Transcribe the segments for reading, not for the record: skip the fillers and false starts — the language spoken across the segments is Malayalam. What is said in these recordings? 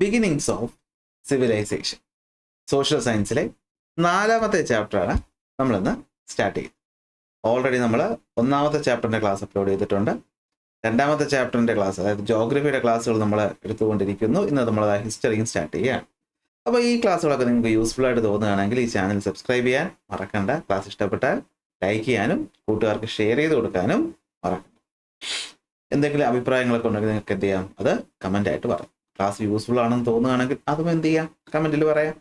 Beginnings of civilisation. സോഷ്യൽ സയൻസിലെ 4ാമത്തെ ചാപ്റ്ററാണ് നമ്മളിന്ന് സ്റ്റാർട്ട് ചെയ്യുന്നത്. ഓൾറെഡി നമ്മൾ 1ാമത്തെ ചാപ്റ്ററിൻ്റെ ക്ലാസ് അപ്ലോഡ് ചെയ്തിട്ടുണ്ട്. 2ാമത്തെ ചാപ്റ്ററിൻ്റെ ക്ലാസ്, അതായത് ജോഗ്രഫിയുടെ ക്ലാസ്സുകൾ നമ്മൾ എടുത്തുകൊണ്ടിരിക്കുന്നു. ഇന്ന് നമ്മൾ ഹിസ്റ്ററിയും സ്റ്റാർട്ട് ചെയ്യുകയാണ്. അപ്പോൾ ഈ ക്ലാസ്സുകളൊക്കെ നിങ്ങൾക്ക് യൂസ്ഫുൾ ആയിട്ട് തോന്നുകയാണെങ്കിൽ ഈ ചാനൽ സബ്സ്ക്രൈബ് ചെയ്യാൻ മറക്കണ്ട. ക്ലാസ് ഇഷ്ടപ്പെട്ടാൽ ലൈക്ക് ചെയ്യാനും കൂട്ടുകാർക്ക് ഷെയർ ചെയ്ത് കൊടുക്കാനും മറക്കണ്ട. എന്തെങ്കിലും അഭിപ്രായങ്ങളൊക്കെ ഉണ്ടെങ്കിൽ നിങ്ങൾക്ക് എന്ത് ചെയ്യാം, അത് കമൻ്റ് ആയിട്ട് പറയാം. ക്ലാസ് യൂസ്ഫുൾ ആണെന്ന് തോന്നുകയാണെങ്കിൽ അതും എന്ത് ചെയ്യാം, കമൻറ്റിൽ പറയാം.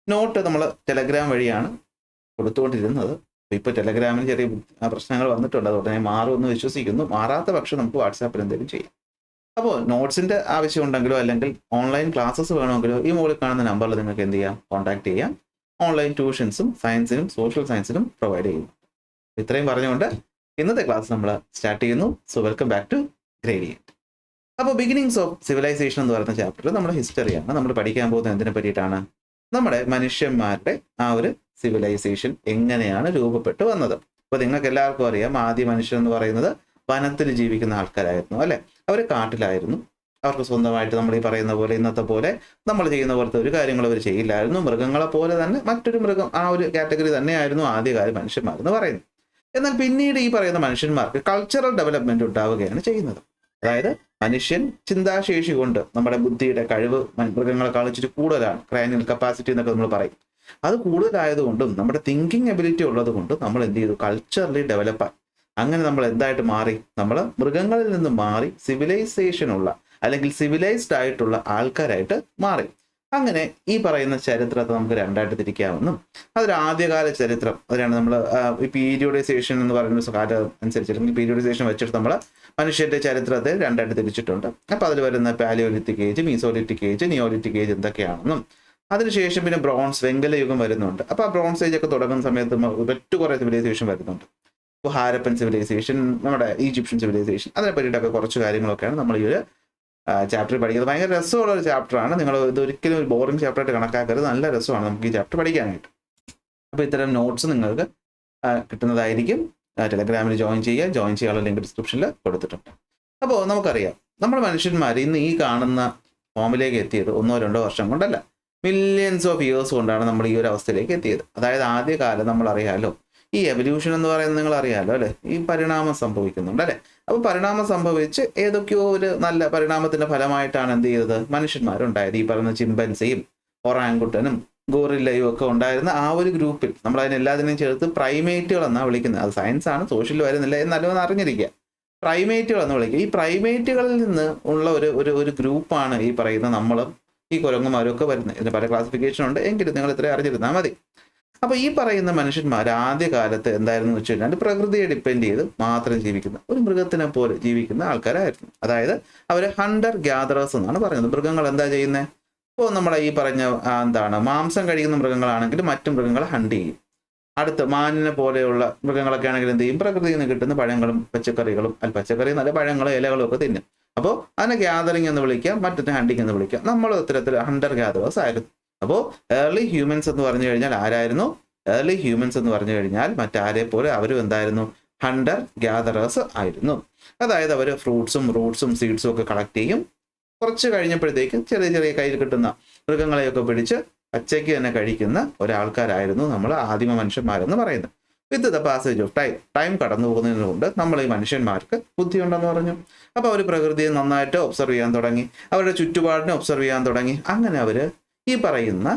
നോട്ട് നമ്മൾ ടെലഗ്രാം വഴിയാണ് കൊടുത്തുകൊണ്ടിരുന്നത്. അപ്പോൾ ഇപ്പോൾ ടെലഗ്രാമിന് ചെറിയ പ്രശ്നങ്ങൾ വന്നിട്ടുണ്ട്, അതുകൊണ്ട് ഞാൻ മാറുമെന്ന് വിശ്വസിക്കുന്നു. മാറാത്ത പക്ഷം നമുക്ക് വാട്സാപ്പിൽ എന്തെങ്കിലും ചെയ്യാം. അപ്പോൾ നോട്ട്സിൻ്റെ ആവശ്യമുണ്ടെങ്കിലോ അല്ലെങ്കിൽ ഓൺലൈൻ ക്ലാസ്സസ് വേണമെങ്കിലോ ഈ മുകളിൽ കാണുന്ന നമ്പറിൽ നിങ്ങൾക്ക് എന്ത് ചെയ്യാം, കോൺടാക്ട് ചെയ്യാം. ഓൺലൈൻ ട്യൂഷൻസും സയൻസിനും സോഷ്യൽ സയൻസിനും പ്രൊവൈഡ് ചെയ്യുന്നു. ഇത്രയും പറഞ്ഞുകൊണ്ട് ഇന്നത്തെ ക്ലാസ് നമ്മൾ സ്റ്റാർട്ട് ചെയ്യുന്നു. So welcome back to Gradient. അപ്പോൾ ബിഗിനിങ്സ് ഓഫ് സിവിലൈസേഷൻ എന്ന് പറയുന്ന ചാപ്റ്ററിൽ നമ്മുടെ ഹിസ്റ്ററിയാണ് നമ്മൾ പഠിക്കാൻ പോകുന്നത്. എന്തിനെ പറ്റിയിട്ടാണ്? നമ്മുടെ മനുഷ്യന്മാരുടെ ആ ഒരു സിവിലൈസേഷൻ എങ്ങനെയാണ് രൂപപ്പെട്ടു വന്നത്. അപ്പോൾ നിങ്ങൾക്ക് എല്ലാവർക്കും അറിയാം, ആദ്യ മനുഷ്യൻ എന്ന് പറയുന്നത് വനത്തിൽ ജീവിക്കുന്ന ആൾക്കാരായിരുന്നു, അല്ലെ? അവർ കാട്ടിലായിരുന്നു. അവർക്ക് സ്വന്തമായിട്ട് നമ്മൾ ഈ പറയുന്ന പോലെ ഇന്നത്തെ പോലെ നമ്മൾ ചെയ്യുന്ന പോലത്തെ ഒരു കാര്യങ്ങൾ അവർ ചെയ്യില്ലായിരുന്നു. മൃഗങ്ങളെ പോലെ തന്നെ മറ്റൊരു മൃഗം, ആ ഒരു കാറ്റഗറി തന്നെയായിരുന്നു ആദ്യകാല മനുഷ്യന്മാരെന്ന് പറയുന്നത്. എന്നാൽ പിന്നീട് ഈ പറയുന്ന മനുഷ്യന്മാർക്ക് കൾച്ചറൽ ഡെവലപ്മെന്റ് ഉണ്ടാവുകയാണ് ചെയ്യുന്നത്. അതായത് മനുഷ്യൻ ചിന്താശേഷി കൊണ്ട് നമ്മുടെ ബുദ്ധിയുടെ കഴിവ് മൃഗങ്ങളെക്കാൾ ഇച്ചിരി കൂടുതലാണ്. ക്രാനിയൽ കപ്പാസിറ്റി എന്നൊക്കെ നമ്മൾ പറയും. അത് കൂടുതലായതുകൊണ്ടും നമ്മുടെ തിങ്കിങ് എബിലിറ്റി ഉള്ളത് കൊണ്ടും നമ്മൾ എന്ത് ചെയ്തു, കൾച്ചറലി ഡെവലപ്പായി. അങ്ങനെ നമ്മൾ എന്തായിട്ട് മാറി, നമ്മൾ മൃഗങ്ങളിൽ നിന്ന് മാറി സിവിലൈസേഷനുള്ള അല്ലെങ്കിൽ സിവിലൈസ്ഡ് ആയിട്ടുള്ള ആൾക്കാരായിട്ട് മാറി. അങ്ങനെ ഈ പറയുന്ന ചരിത്രത്തെ നമുക്ക് രണ്ടായിട്ട് തിരിക്കാമെന്നും അതൊരു ആദ്യകാല ചരിത്രം, അതിനാണ് നമ്മൾ ഈ പീരിയോഡൈസേഷൻ എന്ന് പറയുന്ന കാലം അനുസരിച്ച് അല്ലെങ്കിൽ പീരിയോഡൈസേഷൻ വെച്ചിട്ട് നമ്മൾ മനുഷ്യന്റെ ചരിത്രത്തെ രണ്ടായിട്ട് തിരിച്ചിട്ടുണ്ട്. അപ്പോൾ അതിൽ വരുന്ന palaeolithic age, mesolithic age, neolithic age എന്തൊക്കെയാണെന്നും അതിനുശേഷം പിന്നെ ബ്രോൺസ്, വെങ്കല യുഗം വരുന്നുണ്ട്. അപ്പോൾ ആ ബ്രോൺസ് ഏജ് ഒക്കെ തുടങ്ങുന്ന സമയത്ത് മറ്റു കുറേ സിവിലൈസേഷൻ വരുന്നുണ്ട്. ഇപ്പോൾ ഹാരപ്പൻ സിവിലൈസേഷൻ, നമ്മുടെ ഈജിപ്ഷ്യൻ സിവിലൈസേഷൻ, അതിനെ പറ്റിയിട്ടൊക്കെ കുറച്ച് കാര്യങ്ങളൊക്കെയാണ് നമ്മൾ ഈ ഒരു ചാപ്റ്റർ പഠിക്കുന്നത്. ഭയങ്കര രസമുള്ള ഒരു ചാപ്റ്ററാണ്. നിങ്ങൾ ഇതൊരിക്കലും ഒരു ബോറിംഗ് ചാപ്റ്ററായിട്ട് കണക്കാക്കരുത്. നല്ല രസമാണ് നമുക്ക് ഈ ചാപ്റ്റർ പഠിക്കാനായിട്ട്. അപ്പോൾ ഇത്തരം നോട്ട്സ് നിങ്ങൾക്ക് കിട്ടുന്നതായിരിക്കും. ടെലഗ്രാമിൽ ജോയിൻ ചെയ്യാനുള്ള ലിങ്ക് ഡിസ്ക്രിപ്ഷനിൽ കൊടുത്തിട്ടുണ്ട്. അപ്പോൾ നമുക്കറിയാം, നമ്മൾ മനുഷ്യന്മാർ ഇന്ന് ഈ കാണുന്ന ഫോമിലേക്ക് എത്തിയത് 1-2 വർഷം കൊണ്ടല്ല, മില്യൺസ് ഓഫ് ഇയേഴ്സ് കൊണ്ടാണ് നമ്മൾ ഈ ഒരു അവസ്ഥയിലേക്ക് എത്തിയത്. അതായത് ആദ്യകാലം നമ്മളറിയാലോ, ഈ എവല്യൂഷൻ എന്ന് പറയുന്നത് നിങ്ങൾ അറിയാലോ, അല്ലെ? ഈ പരിണാമം സംഭവിക്കുന്നുണ്ട്, അല്ലെ? അപ്പോൾ പരിണാമം സംഭവിച്ച് ഏതൊക്കെയോ ഒരു നല്ല പരിണാമത്തിന്റെ ഫലമായിട്ടാണ് എന്ത് ചെയ്തത്, മനുഷ്യന്മാരുണ്ടായത്. ഈ പറയുന്ന ചിമ്പൻസിയും ഒറാങ്കുട്ടനും ഗോറില്ലയും ഒക്കെ ഉണ്ടായിരുന്ന ആ ഒരു ഗ്രൂപ്പിൽ നമ്മൾ അതിനെല്ലാത്തിനെയും ചേർത്ത് പ്രൈമേറ്റുകൾ എന്നാണ് വിളിക്കുന്നത്. അത് സയൻസ് ആണ്, സോഷ്യൽ വരുന്നില്ല എന്നാലും അറിഞ്ഞിരിക്കുക. പ്രൈമേറ്റുകൾ എന്ന് വിളിക്കുക. ഈ പ്രൈമേറ്റുകളിൽ നിന്ന് ഉള്ള ഒരു ഗ്രൂപ്പാണ് ഈ പറയുന്ന നമ്മളും ഈ കുരങ്ങന്മാരും ഒക്കെ വരുന്നത്. ഇതിന് പല ക്ലാസിഫിക്കേഷൻ ഉണ്ട്, എങ്കിലും നിങ്ങൾ ഇത്രയും അറിഞ്ഞിരുന്നാൽ മതി. അപ്പോൾ ഈ പറയുന്ന മനുഷ്യന്മാർ ആദ്യകാലത്ത് എന്തായിരുന്നു വെച്ച് കഴിഞ്ഞാൽ പ്രകൃതിയെ ഡിപ്പെൻഡ് ചെയ്ത് മാത്രം ജീവിക്കുന്ന, ഒരു മൃഗത്തിനെ പോലെ ജീവിക്കുന്ന ആൾക്കാരായിരുന്നു. അതായത് അവർ ഹണ്ടർ ഗ്യാദറേഴ്സ് എന്നാണ് പറയുന്നത്. മൃഗങ്ങൾ എന്താ ചെയ്യുന്നത്? ഇപ്പോൾ നമ്മളെ ഈ പറഞ്ഞ മാംസം കഴിക്കുന്ന മൃഗങ്ങളാണെങ്കിൽ മറ്റു മൃഗങ്ങളെ ഹണ്ട് ചെയ്യും. അടുത്ത് മാനിനെ പോലെയുള്ള മൃഗങ്ങളൊക്കെ ആണെങ്കിൽ എന്ത് ചെയ്യും, പ്രകൃതിയിൽ നിന്ന് കിട്ടുന്ന പഴങ്ങളും പച്ചക്കറികളും, പച്ചക്കറി നല്ല പഴങ്ങളും ഇലകളും ഒക്കെ തിന്നും. അപ്പോൾ അതിനെ ഗ്യാദറിങ് എന്ന് വിളിക്കാം, മറ്റേ ഹണ്ടിങ് എന്ന് വിളിക്കാം. നമ്മൾ ഇത്തരത്തിൽ ഹണ്ടർ ഗ്യാദറേഴ്സ് ആയിരുന്നു. അപ്പോൾ ഏർലി ഹ്യൂമൻസ് എന്ന് പറഞ്ഞു കഴിഞ്ഞാൽ ആരായിരുന്നു? ഏർലി ഹ്യൂമൻസ് എന്ന് പറഞ്ഞു കഴിഞ്ഞാൽ മറ്റാരെ പോലെ അവരും എന്തായിരുന്നു, ഹണ്ടർ ഗ്യാദറേഴ്സ് ആയിരുന്നു. അതായത് അവർ ഫ്രൂട്ട്സും റൂട്ട്സും സീഡ്സും ഒക്കെ കളക്ട് ചെയ്യും. കുറച്ച് കഴിഞ്ഞപ്പോഴത്തേക്ക് ചെറിയ ചെറിയ കയ്യിൽ കിട്ടുന്ന മൃഗങ്ങളെയൊക്കെ പിടിച്ച് പച്ചയ്ക്ക് തന്നെ കഴിക്കുന്ന ഒരാൾക്കാരായിരുന്നു നമ്മൾ ആദിമ മനുഷ്യന്മാരെന്ന് പറയുന്നത്. With the passage of time കടന്നു പോകുന്നതിന് കൊണ്ട് നമ്മൾ ഈ മനുഷ്യന്മാർക്ക് ബുദ്ധിയുണ്ടെന്ന് പറഞ്ഞു. അപ്പോൾ അവർ പ്രകൃതിയെ നന്നായിട്ട് ഒബ്സർവ് ചെയ്യാൻ തുടങ്ങി, അവരുടെ ചുറ്റുപാടിനെ ഒബ്സർവ് ചെയ്യാൻ തുടങ്ങി. അങ്ങനെ അവർ ഈ പറയുന്ന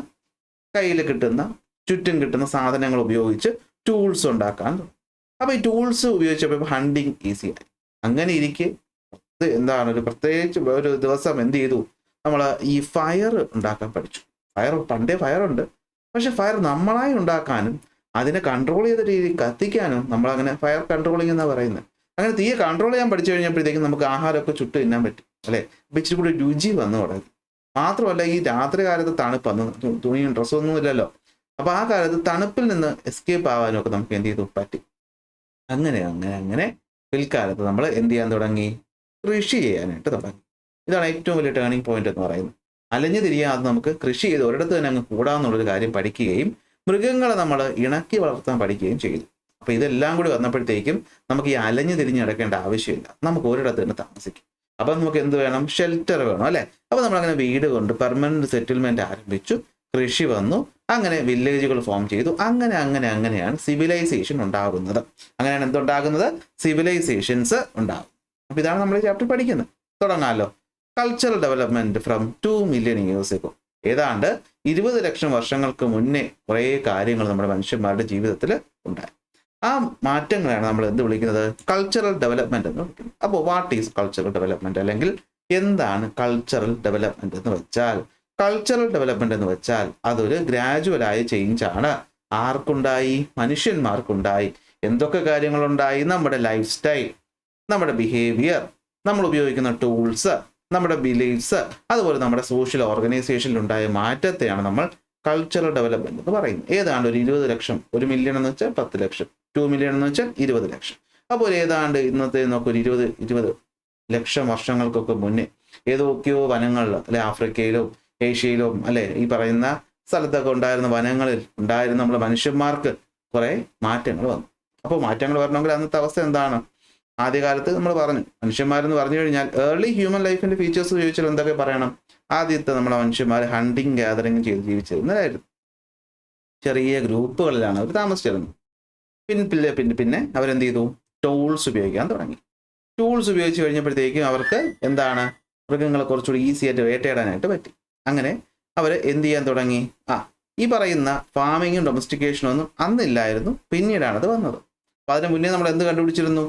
കയ്യിൽ കിട്ടുന്ന ചുറ്റും കിട്ടുന്ന സാധനങ്ങൾ ഉപയോഗിച്ച് ടൂൾസ് ഉണ്ടാക്കാൻ തുടങ്ങി. അപ്പോൾ ഈ ടൂൾസ് ഉപയോഗിച്ചപ്പോൾ ഹണ്ടിങ് ഈസി ആയി. അങ്ങനെ ഇരിക്കെ ഒരു പ്രത്യേകിച്ച് ഒരു ദിവസം എന്ത് ചെയ്തു, നമ്മൾ ഈ ഫയർ ഉണ്ടാക്കാൻ പഠിച്ചു. പണ്ടേ ഫയറുണ്ട്, പക്ഷെ ഫയർ നമ്മളായി ഉണ്ടാക്കാനും അതിനെ കൺട്രോൾ ചെയ്ത രീതിയിൽ കത്തിക്കാനും നമ്മളങ്ങനെ ഫയർ കൺട്രോളിങ് എന്നാണ് പറയുന്നത്. അങ്ങനെ തീയെ കൺട്രോൾ ചെയ്യാൻ പഠിച്ചു കഴിഞ്ഞപ്പോഴത്തേക്കും നമുക്ക് ആഹാരമൊക്കെ ചുട്ട് തിന്നാൻ പറ്റും, അല്ലേ? അപ്പം ഇച്ചിരി കൂടി രുചി വന്നു തുടങ്ങി. മാത്രമല്ല ഈ രാത്രി കാലത്ത് തണുപ്പ്, അന്ന് തുണിയും ഡ്രസ്സൊന്നും ഇല്ലല്ലോ. അപ്പോൾ ആ കാലത്ത് തണുപ്പിൽ നിന്ന് എസ്കേപ്പ് ആവാനും ഒക്കെ നമുക്ക് എന്ത് ചെയ്തു പറ്റി. അങ്ങനെ പിൽക്കാലത്ത് നമ്മൾ എന്ത് ചെയ്യാൻ തുടങ്ങി, കൃഷി ചെയ്യാനായിട്ട് തുടങ്ങി. ഇതാണ് ഏറ്റവും വലിയ ടേണിംഗ് പോയിന്റ് എന്ന് പറയുന്നത്. അലഞ്ഞു തിരിയാതെ നമുക്ക് കൃഷി ചെയ്ത് ഒരിടത്ത് തന്നെ അങ്ങ് കൂടാമെന്നുള്ളൊരു കാര്യം പഠിക്കുകയും മൃഗങ്ങളെ നമ്മൾ ഇണക്കി വളർത്താൻ പഠിക്കുകയും ചെയ്തു. അപ്പോൾ ഇതെല്ലാം കൂടി വന്നപ്പോഴത്തേക്കും നമുക്ക് ഈ അലഞ്ഞു തിരിഞ്ഞ് കിടക്കേണ്ട ആവശ്യമില്ല, നമുക്ക് ഒരിടത്ത് തന്നെ താമസിക്കും. അപ്പം നമുക്ക് എന്ത് വേണം? ഷെൽട്ടർ വേണം അല്ലേ? അപ്പോൾ നമ്മളങ്ങനെ വീട് കൊണ്ട് പെർമനന്റ് സെറ്റിൽമെന്റ് ആരംഭിച്ചു, കൃഷി വന്നു, അങ്ങനെ വില്ലേജുകൾ ഫോം ചെയ്തു. അങ്ങനെയാണ് സിവിലൈസേഷൻ ഉണ്ടാകുന്നത്. അങ്ങനെയാണ് എന്തുണ്ടാകുന്നത്? സിവിലൈസേഷൻസ് ഉണ്ടാകും. അപ്പോൾ ഇതാണ് നമ്മൾ ഈ ചാപ്റ്റർ പഠിക്കുന്നത്. തുടങ്ങാമല്ലോ. Cultural development from 2 million years ago. ഏതാണ്ട് 20 ലക്ഷം വർഷങ്ങൾക്ക് മുന്നേ കുറേ കാര്യങ്ങൾ നമ്മുടെ മനുഷ്യന്മാരുടെ ജീവിതത്തിൽ ഉണ്ടായി. ആ മാറ്റങ്ങളാണ് നമ്മൾ എന്ത് വിളിക്കുന്നത്? കൾച്ചറൽ ഡെവലപ്മെന്റ് എന്ന് വിളിക്കുന്നത്. അപ്പോൾ വാട്ട് ഈസ് കൾച്ചറൽ ഡെവലപ്മെന്റ്, അല്ലെങ്കിൽ എന്താണ് കൾച്ചറൽ ഡെവലപ്മെന്റ് എന്ന് വെച്ചാൽ? കൾച്ചറൽ ഡെവലപ്മെന്റ് എന്ന് വെച്ചാൽ അതൊരു ഗ്രാജുവലായ ചേഞ്ച് ആണ്. ആർക്കുണ്ടായി? മനുഷ്യന്മാർക്കുണ്ടായി. എന്തൊക്കെ കാര്യങ്ങളുണ്ടായി? നമ്മുടെ ലൈഫ് സ്റ്റൈൽ, നമ്മുടെ ബിഹേവിയർ, നമ്മൾ ഉപയോഗിക്കുന്ന ടൂൾസ്, നമ്മുടെ ബിലീഫ്സ്, അതുപോലെ നമ്മുടെ സോഷ്യൽ ഓർഗനൈസേഷനിലുണ്ടായ മാറ്റത്തെയാണ് നമ്മൾ കൾച്ചറൽ ഡെവലപ്മെന്റ് എന്ന് പറയുന്നത്. ഏതാണ്ട് ഒരു 20 ലക്ഷം, 1 മില്യൺ എന്ന് വെച്ചാൽ 10 ലക്ഷം, 2 മില്യൺ എന്ന് വെച്ചാൽ 20 ലക്ഷം. അപ്പോൾ ഏതാണ്ട് ഇന്നത്തെ നമുക്ക് ഒരു 20 ലക്ഷം വർഷങ്ങൾക്കൊക്കെ മുന്നേ ഏതൊക്കെയോ വനങ്ങളിൽ, അല്ലെ ആഫ്രിക്കയിലും ഏഷ്യയിലും അല്ലെ ഈ പറയുന്ന സ്ഥലത്തൊക്കെ ഉണ്ടായിരുന്ന വനങ്ങളിൽ ഉണ്ടായിരുന്ന നമ്മുടെ മനുഷ്യന്മാർക്ക് കുറെ മാറ്റങ്ങൾ വന്നു. അപ്പോൾ മാറ്റങ്ങൾ വരണമെങ്കിൽ അന്നത്തെ അവസ്ഥ എന്താണ്? ആദ്യകാലത്ത് നമ്മൾ പറഞ്ഞു, മനുഷ്യന്മാരെന്ന് പറഞ്ഞു കഴിഞ്ഞാൽ ഏർലി ഹ്യൂമൻ ലൈഫിന്റെ ഫീച്ചേഴ്സ് ചോദിച്ചാൽ എന്തൊക്കെ പറയണം? ആദ്യത്തെ നമ്മുടെ മനുഷ്യന്മാർ ഹണ്ടിങ് ഗ്യാതറിങ് ചെയ്ത് ജീവിച്ചിരുന്നതായിരുന്നു. ചെറിയ ഗ്രൂപ്പുകളിലാണ് അവർ താമസിച്ചിരുന്നത്. പിന്നെ അവരെന്ത് ചെയ്തു? ടൂൾസ് ഉപയോഗിക്കാൻ തുടങ്ങി. ടൂൾസ് ഉപയോഗിച്ച് കഴിഞ്ഞപ്പോഴത്തേക്കും അവർക്ക് എന്താണ്? മൃഗങ്ങളെ കുറച്ചുകൂടി ഈസി ആയിട്ട് വേട്ടയാടാനായിട്ട് പറ്റി. അങ്ങനെ അവർ എന്ത് ചെയ്യാൻ തുടങ്ങി? ഈ പറയുന്ന ഫാമിങ്ങും ഡൊമസ്റ്റിക്കേഷനും ഒന്നും അന്നില്ലായിരുന്നു, പിന്നീടാണ് അത് വന്നത്. അപ്പം അതിന് മുന്നേ നമ്മൾ എന്ത് കണ്ടുപിടിച്ചിരുന്നു?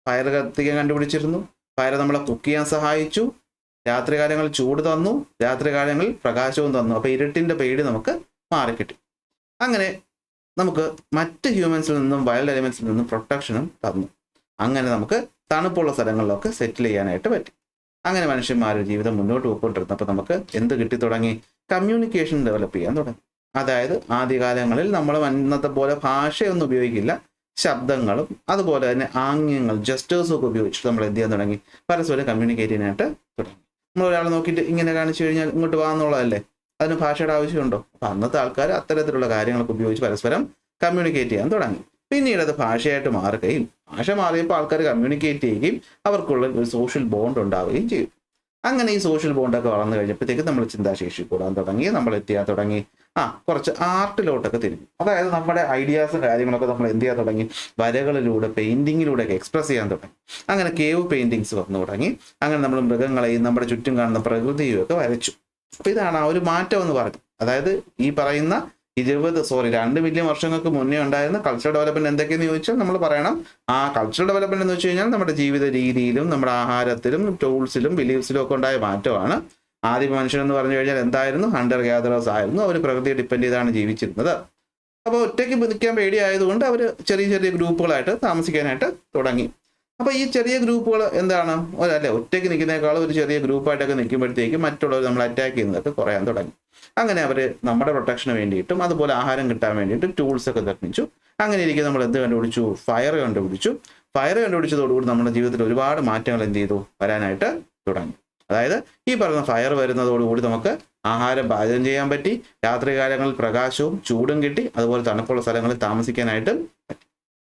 ഫയർ കത്തിക്കാൻ കണ്ടുപിടിച്ചിരുന്നു. ഫയർ നമ്മളെ കുക്ക് ചെയ്യാൻ സഹായിച്ചു. രാത്രികാലങ്ങളിൽ ചൂട് തന്നു, രാത്രികാലങ്ങളിൽ പ്രകാശവും തന്നു. അപ്പോൾ ഇരുട്ടിൻ്റെ പേടി നമുക്ക് മാറിക്കിട്ടി. അങ്ങനെ നമുക്ക് മറ്റ് ഹ്യൂമൻസിൽ നിന്നും വൈൽഡ് എലിമെന്റ്സിൽ നിന്നും പ്രൊട്ടക്ഷനും തന്നു. അങ്ങനെ നമുക്ക് തണുപ്പുള്ള സ്ഥലങ്ങളിലൊക്കെ സെറ്റിൽ ചെയ്യാനായിട്ട് പറ്റി. അങ്ങനെ മനുഷ്യന്മാരുടെ ജീവിതം മുന്നോട്ട് പോയിക്കൊണ്ടിരുന്നപ്പോൾ നമുക്ക് എന്ത് കിട്ടി തുടങ്ങി? കമ്മ്യൂണിക്കേഷൻ ഡെവലപ്പ് ചെയ്യാൻ തുടങ്ങി. അതായത് ആദ്യകാലങ്ങളിൽ നമ്മൾ ഇന്നത്തെ പോലെ ഭാഷയൊന്നും ഉപയോഗിക്കില്ല, ശബ്ദങ്ങളും അതുപോലെ തന്നെ ആംഗ്യങ്ങൾ, ജസ്റ്റേഴ്സും ഒക്കെ ഉപയോഗിച്ചിട്ട് നമ്മൾ എന്ത് ചെയ്യാൻ തുടങ്ങി? പരസ്പരം കമ്മ്യൂണിക്കേറ്റ് ചെയ്യാനായിട്ട് തുടങ്ങി. നമ്മൾ ഒരാളെ നോക്കിയിട്ട് ഇങ്ങനെ കാണിച്ചു കഴിഞ്ഞാൽ ഇങ്ങോട്ട് വാന്നുള്ളതല്ലേ, അതിന് ഭാഷയുടെ ആവശ്യമുണ്ടോ? അപ്പം അന്നത്തെ ആൾക്കാർ അത്തരത്തിലുള്ള കാര്യങ്ങളൊക്കെ ഉപയോഗിച്ച് പരസ്പരം കമ്മ്യൂണിക്കേറ്റ് ചെയ്യാൻ തുടങ്ങി. പിന്നീട് അത് ഭാഷയായിട്ട് മാറുകയും, ഭാഷ മാറിയപ്പോൾ ആൾക്കാർ കമ്മ്യൂണിക്കേറ്റ് ചെയ്യുകയും അവർക്കുള്ള ഒരു സോഷ്യൽ ബോണ്ട് ഉണ്ടാവുകയും ചെയ്യും. അങ്ങനെ ഈ സോഷ്യൽ ബോണ്ടൊക്കെ വളർന്നു കഴിഞ്ഞപ്പോഴത്തേക്ക് നമ്മൾ ചിന്താശേഷി കൂടാൻ തുടങ്ങി, നമ്മൾ എത്തിയാൻ തുടങ്ങി. കുറച്ച് ആർട്ടിലോട്ടൊക്കെ തിരിഞ്ഞു. അതായത് നമ്മുടെ ഐഡിയാസും കാര്യങ്ങളൊക്കെ നമ്മൾ എന്ത് ചെയ്യാൻ തുടങ്ങി? വരകളിലൂടെ, പെയിന്റിങ്ങിലൂടെയൊക്കെ എക്സ്പ്രസ് ചെയ്യാൻ തുടങ്ങി. അങ്ങനെ കേവ് പെയിന്റിങ്സ് വന്നു തുടങ്ങി. അങ്ങനെ നമ്മൾ മൃഗങ്ങളെയും നമ്മുടെ ചുറ്റും കാണുന്ന പ്രകൃതിയും ഒക്കെ വരച്ചു. അപ്പൊ ഇതാണ് ആ ഒരു മാറ്റം എന്ന് പറഞ്ഞു. അതായത് ഈ പറയുന്ന 2 മില്യൺ വർഷങ്ങൾക്ക് മുന്നേ ഉണ്ടായിരുന്ന കൾച്ചറൽ ഡെവലപ്മെന്റ് എന്തൊക്കെയെന്ന് ചോദിച്ചാൽ നമ്മൾ പറയണം, ആ കൾച്ചറൽ ഡെവലപ്മെന്റ് എന്ന് വെച്ച് കഴിഞ്ഞാൽ നമ്മുടെ ജീവിത രീതിയിലും നമ്മുടെ ആഹാരത്തിലും ടൂൾസിലും ബിലീഫ്സിലും ഒക്കെ ഉണ്ടായ മാറ്റമാണ്. ആദ്യ മനുഷ്യൻ എന്ന് പറഞ്ഞു കഴിഞ്ഞാൽ എന്തായിരുന്നു? ഹണ്ടർ ഗ്യാദറേഴ്സ് ആയിരുന്നു. അവർ പ്രകൃതിയെ ഡിപ്പെൻഡ് ചെയ്താണ് ജീവിച്ചിരുന്നത്. അപ്പോൾ ഒറ്റയ്ക്ക് നിൽക്കാൻ പേടിയായതുകൊണ്ട് അവർ ചെറിയ ചെറിയ ഗ്രൂപ്പുകളായിട്ട് താമസിക്കാനായിട്ട് തുടങ്ങി. അപ്പോൾ ഈ ചെറിയ ഗ്രൂപ്പുകൾ എന്താണ്? അല്ലെ, ഒറ്റയ്ക്ക് നിൽക്കുന്നതിനേക്കാളും ഒരു ചെറിയ ഗ്രൂപ്പായിട്ടൊക്കെ നിൽക്കുമ്പോഴത്തേക്കും മറ്റുള്ളവർ നമ്മൾ അറ്റാക്ക് ചെയ്യുന്നതൊക്കെ കുറയാൻ തുടങ്ങി. അങ്ങനെ അവർ നമ്മുടെ പ്രൊട്ടക്ഷന് വേണ്ടിയിട്ടും അതുപോലെ ആഹാരം കിട്ടാൻ വേണ്ടിയിട്ടും ടൂൾസ് ഒക്കെ നിർമ്മിച്ചു. അങ്ങനെ ഇരിക്കും നമ്മൾ എന്ത് കണ്ടുപിടിച്ചു? ഫയർ കണ്ടുപിടിച്ചു. ഫയർ കണ്ടുപിടിച്ചതോടുകൂടി നമ്മുടെ ജീവിതത്തിൽ ഒരുപാട് മാറ്റങ്ങൾ എന്ത് ചെയ്തു? വരാനായിട്ട് തുടങ്ങി. അതായത് ഈ പറയുന്ന ഫയർ വരുന്നതോടുകൂടി നമുക്ക് ആഹാരം പാചകം ചെയ്യാൻ പറ്റി, രാത്രികാലങ്ങളിൽ പ്രകാശവും ചൂടും കിട്ടി, അതുപോലെ തണുപ്പുള്ള സ്ഥലങ്ങളിൽ താമസിക്കാനായിട്ടും പറ്റി.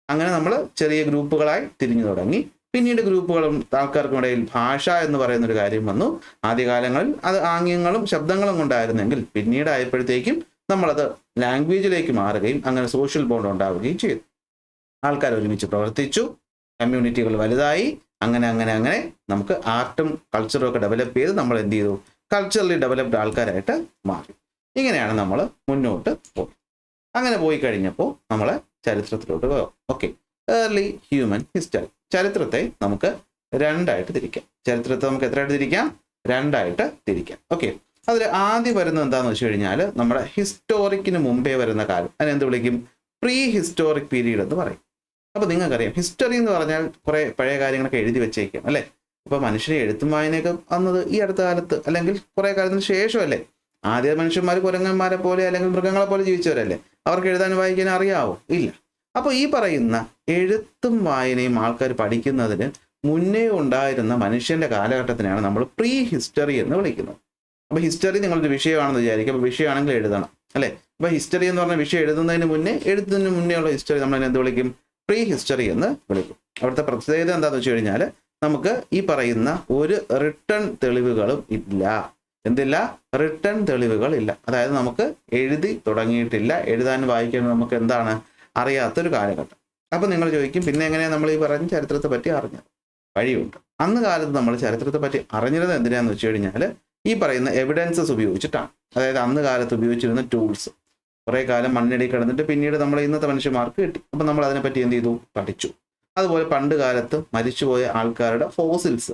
അങ്ങനെ നമ്മൾ ചെറിയ ഗ്രൂപ്പുകളായി തിരിഞ്ഞു തുടങ്ങി. പിന്നീട് ഗ്രൂപ്പുകളും ആൾക്കാർക്കും ഇടയിൽ ഭാഷ എന്ന് പറയുന്ന ഒരു കാര്യം വന്നു. ആദ്യകാലങ്ങളിൽ അത് ആംഗ്യങ്ങളും ശബ്ദങ്ങളും കൊണ്ടായിരുന്നെങ്കിൽ പിന്നീട് ആയപ്പോഴത്തേക്കും നമ്മളത് ലാംഗ്വേജിലേക്ക് മാറുകയും അങ്ങനെ സോഷ്യൽ ബോണ്ട് ഉണ്ടാവുകയും ചെയ്തു. ആൾക്കാർ ഒരുമിച്ച് പ്രവർത്തിച്ചു, കമ്മ്യൂണിറ്റികൾ വലുതായി. അങ്ങനെ നമുക്ക് ആർട്ടും കൾച്ചറും ഒക്കെ ഡെവലപ്പ് ചെയ്ത് നമ്മൾ എന്ത് ചെയ്തു? കൾച്ചറലി ഡെവലപ്ഡ് ആൾക്കാരായിട്ട് മാറി. ഇങ്ങനെയാണ് നമ്മൾ മുന്നോട്ട് പോയി. അങ്ങനെ പോയി കഴിഞ്ഞപ്പോൾ നമ്മൾ ചരിത്രത്തിലോട്ട് പോകാം. Okay, early human history. ചരിത്രത്തെ നമുക്ക് രണ്ടായിട്ട് തിരിക്കാം. ചരിത്രത്തെ നമുക്ക് എത്രയായിട്ട് തിരിക്കാം? രണ്ടായിട്ട് തിരിക്കാം. ഓക്കെ, അതിൽ ആദ്യം വരുന്നത് എന്താണെന്ന് വെച്ച് കഴിഞ്ഞാൽ നമ്മുടെ ഹിസ്റ്റോറിക്കിന് മുമ്പേ വരുന്ന കാലം. അതിനെന്ത് വിളിക്കും? പ്രീ ഹിസ്റ്റോറിക് പീരീഡ് എന്ന് പറയും. അപ്പോൾ നിങ്ങൾക്കറിയാം, ഹിസ്റ്ററി എന്ന് പറഞ്ഞാൽ കുറേ പഴയ കാര്യങ്ങളൊക്കെ എഴുതി വെച്ചേക്കാം അല്ലേ. ഇപ്പോൾ മനുഷ്യരെ എഴുത്തും വായനയൊക്കെ വന്നത് ഈ അടുത്ത കാലത്ത് അല്ലെങ്കിൽ കുറേ കാലത്തിന് ശേഷമല്ലേ. ആദ്യ മനുഷ്യന്മാർ കുരങ്ങന്മാരെ പോലെ അല്ലെങ്കിൽ മൃഗങ്ങളെ പോലെ ജീവിച്ചവരല്ലേ. അവർക്ക് എഴുതാനും വായിക്കാനും അറിയാവോ? ഇല്ല. അപ്പോൾ ഈ പറയുന്ന എഴുത്തും വായനയും ആൾക്കാർ പഠിക്കുന്നതിന് മുന്നേ ഉണ്ടായിരുന്ന മനുഷ്യന്റെ കാലഘട്ടത്തിനാണ് നമ്മൾ പ്രീ ഹിസ്റ്ററി എന്ന് വിളിക്കുന്നത്. അപ്പോൾ ഹിസ്റ്ററി നിങ്ങളൊരു വിഷയമാണെന്ന് വിചാരിക്കും. അപ്പോൾ വിഷയമാണെങ്കിൽ എഴുതണം അല്ലേ. അപ്പോൾ ഹിസ്റ്ററി എന്ന് പറഞ്ഞ വിഷയം എഴുതുന്നതിന് മുന്നേ ഉള്ള ഹിസ്റ്ററി നമ്മൾ എന്ത് വിളിക്കും? പ്രീ ഹിസ്റ്ററി എന്ന് വിളിക്കും. അവിടുത്തെ പ്രത്യേകത എന്താണെന്ന് വെച്ച് കഴിഞ്ഞാൽ നമുക്ക് ഈ പറയുന്ന ഒരു റിട്ടേൺ തെളിവുകളും ഇല്ല. എന്തില്ല? റിട്ടേൺ തെളിവുകൾ ഇല്ല. അതായത് നമുക്ക് എഴുതി തുടങ്ങിയിട്ടില്ല, എഴുതാൻ വായിക്കാൻ നമുക്ക് എന്താണ് അറിയാത്തൊരു കാലഘട്ടം. അപ്പൊ നിങ്ങൾ ചോദിക്കും, പിന്നെ എങ്ങനെയാണ് നമ്മൾ ഈ പറഞ്ഞ ചരിത്രത്തെ പറ്റി അറിഞ്ഞത്? വഴിയുണ്ട്. അന്ന് കാലത്ത് നമ്മൾ ചരിത്രത്തെ പറ്റി അറിഞ്ഞിരുന്നത് എന്തിനാന്ന് വെച്ച് കഴിഞ്ഞാൽ ഈ പറയുന്ന എവിഡൻസസ് ഉപയോഗിച്ചിട്ടാണ്. അതായത് അന്ന് കാലത്ത് ഉപയോഗിച്ചിരുന്ന ടൂൾസ് കുറെ കാലം മണ്ണിടി കിടന്നിട്ട് പിന്നീട് നമ്മൾ ഇന്നത്തെ മനുഷ്യന്മാർക്ക് കിട്ടി. അപ്പൊ നമ്മൾ അതിനെപ്പറ്റി എന്ത് ചെയ്തു? പഠിച്ചു. അതുപോലെ പണ്ട് കാലത്ത് മരിച്ചുപോയ ആൾക്കാരുടെ ഫോസിൽസ്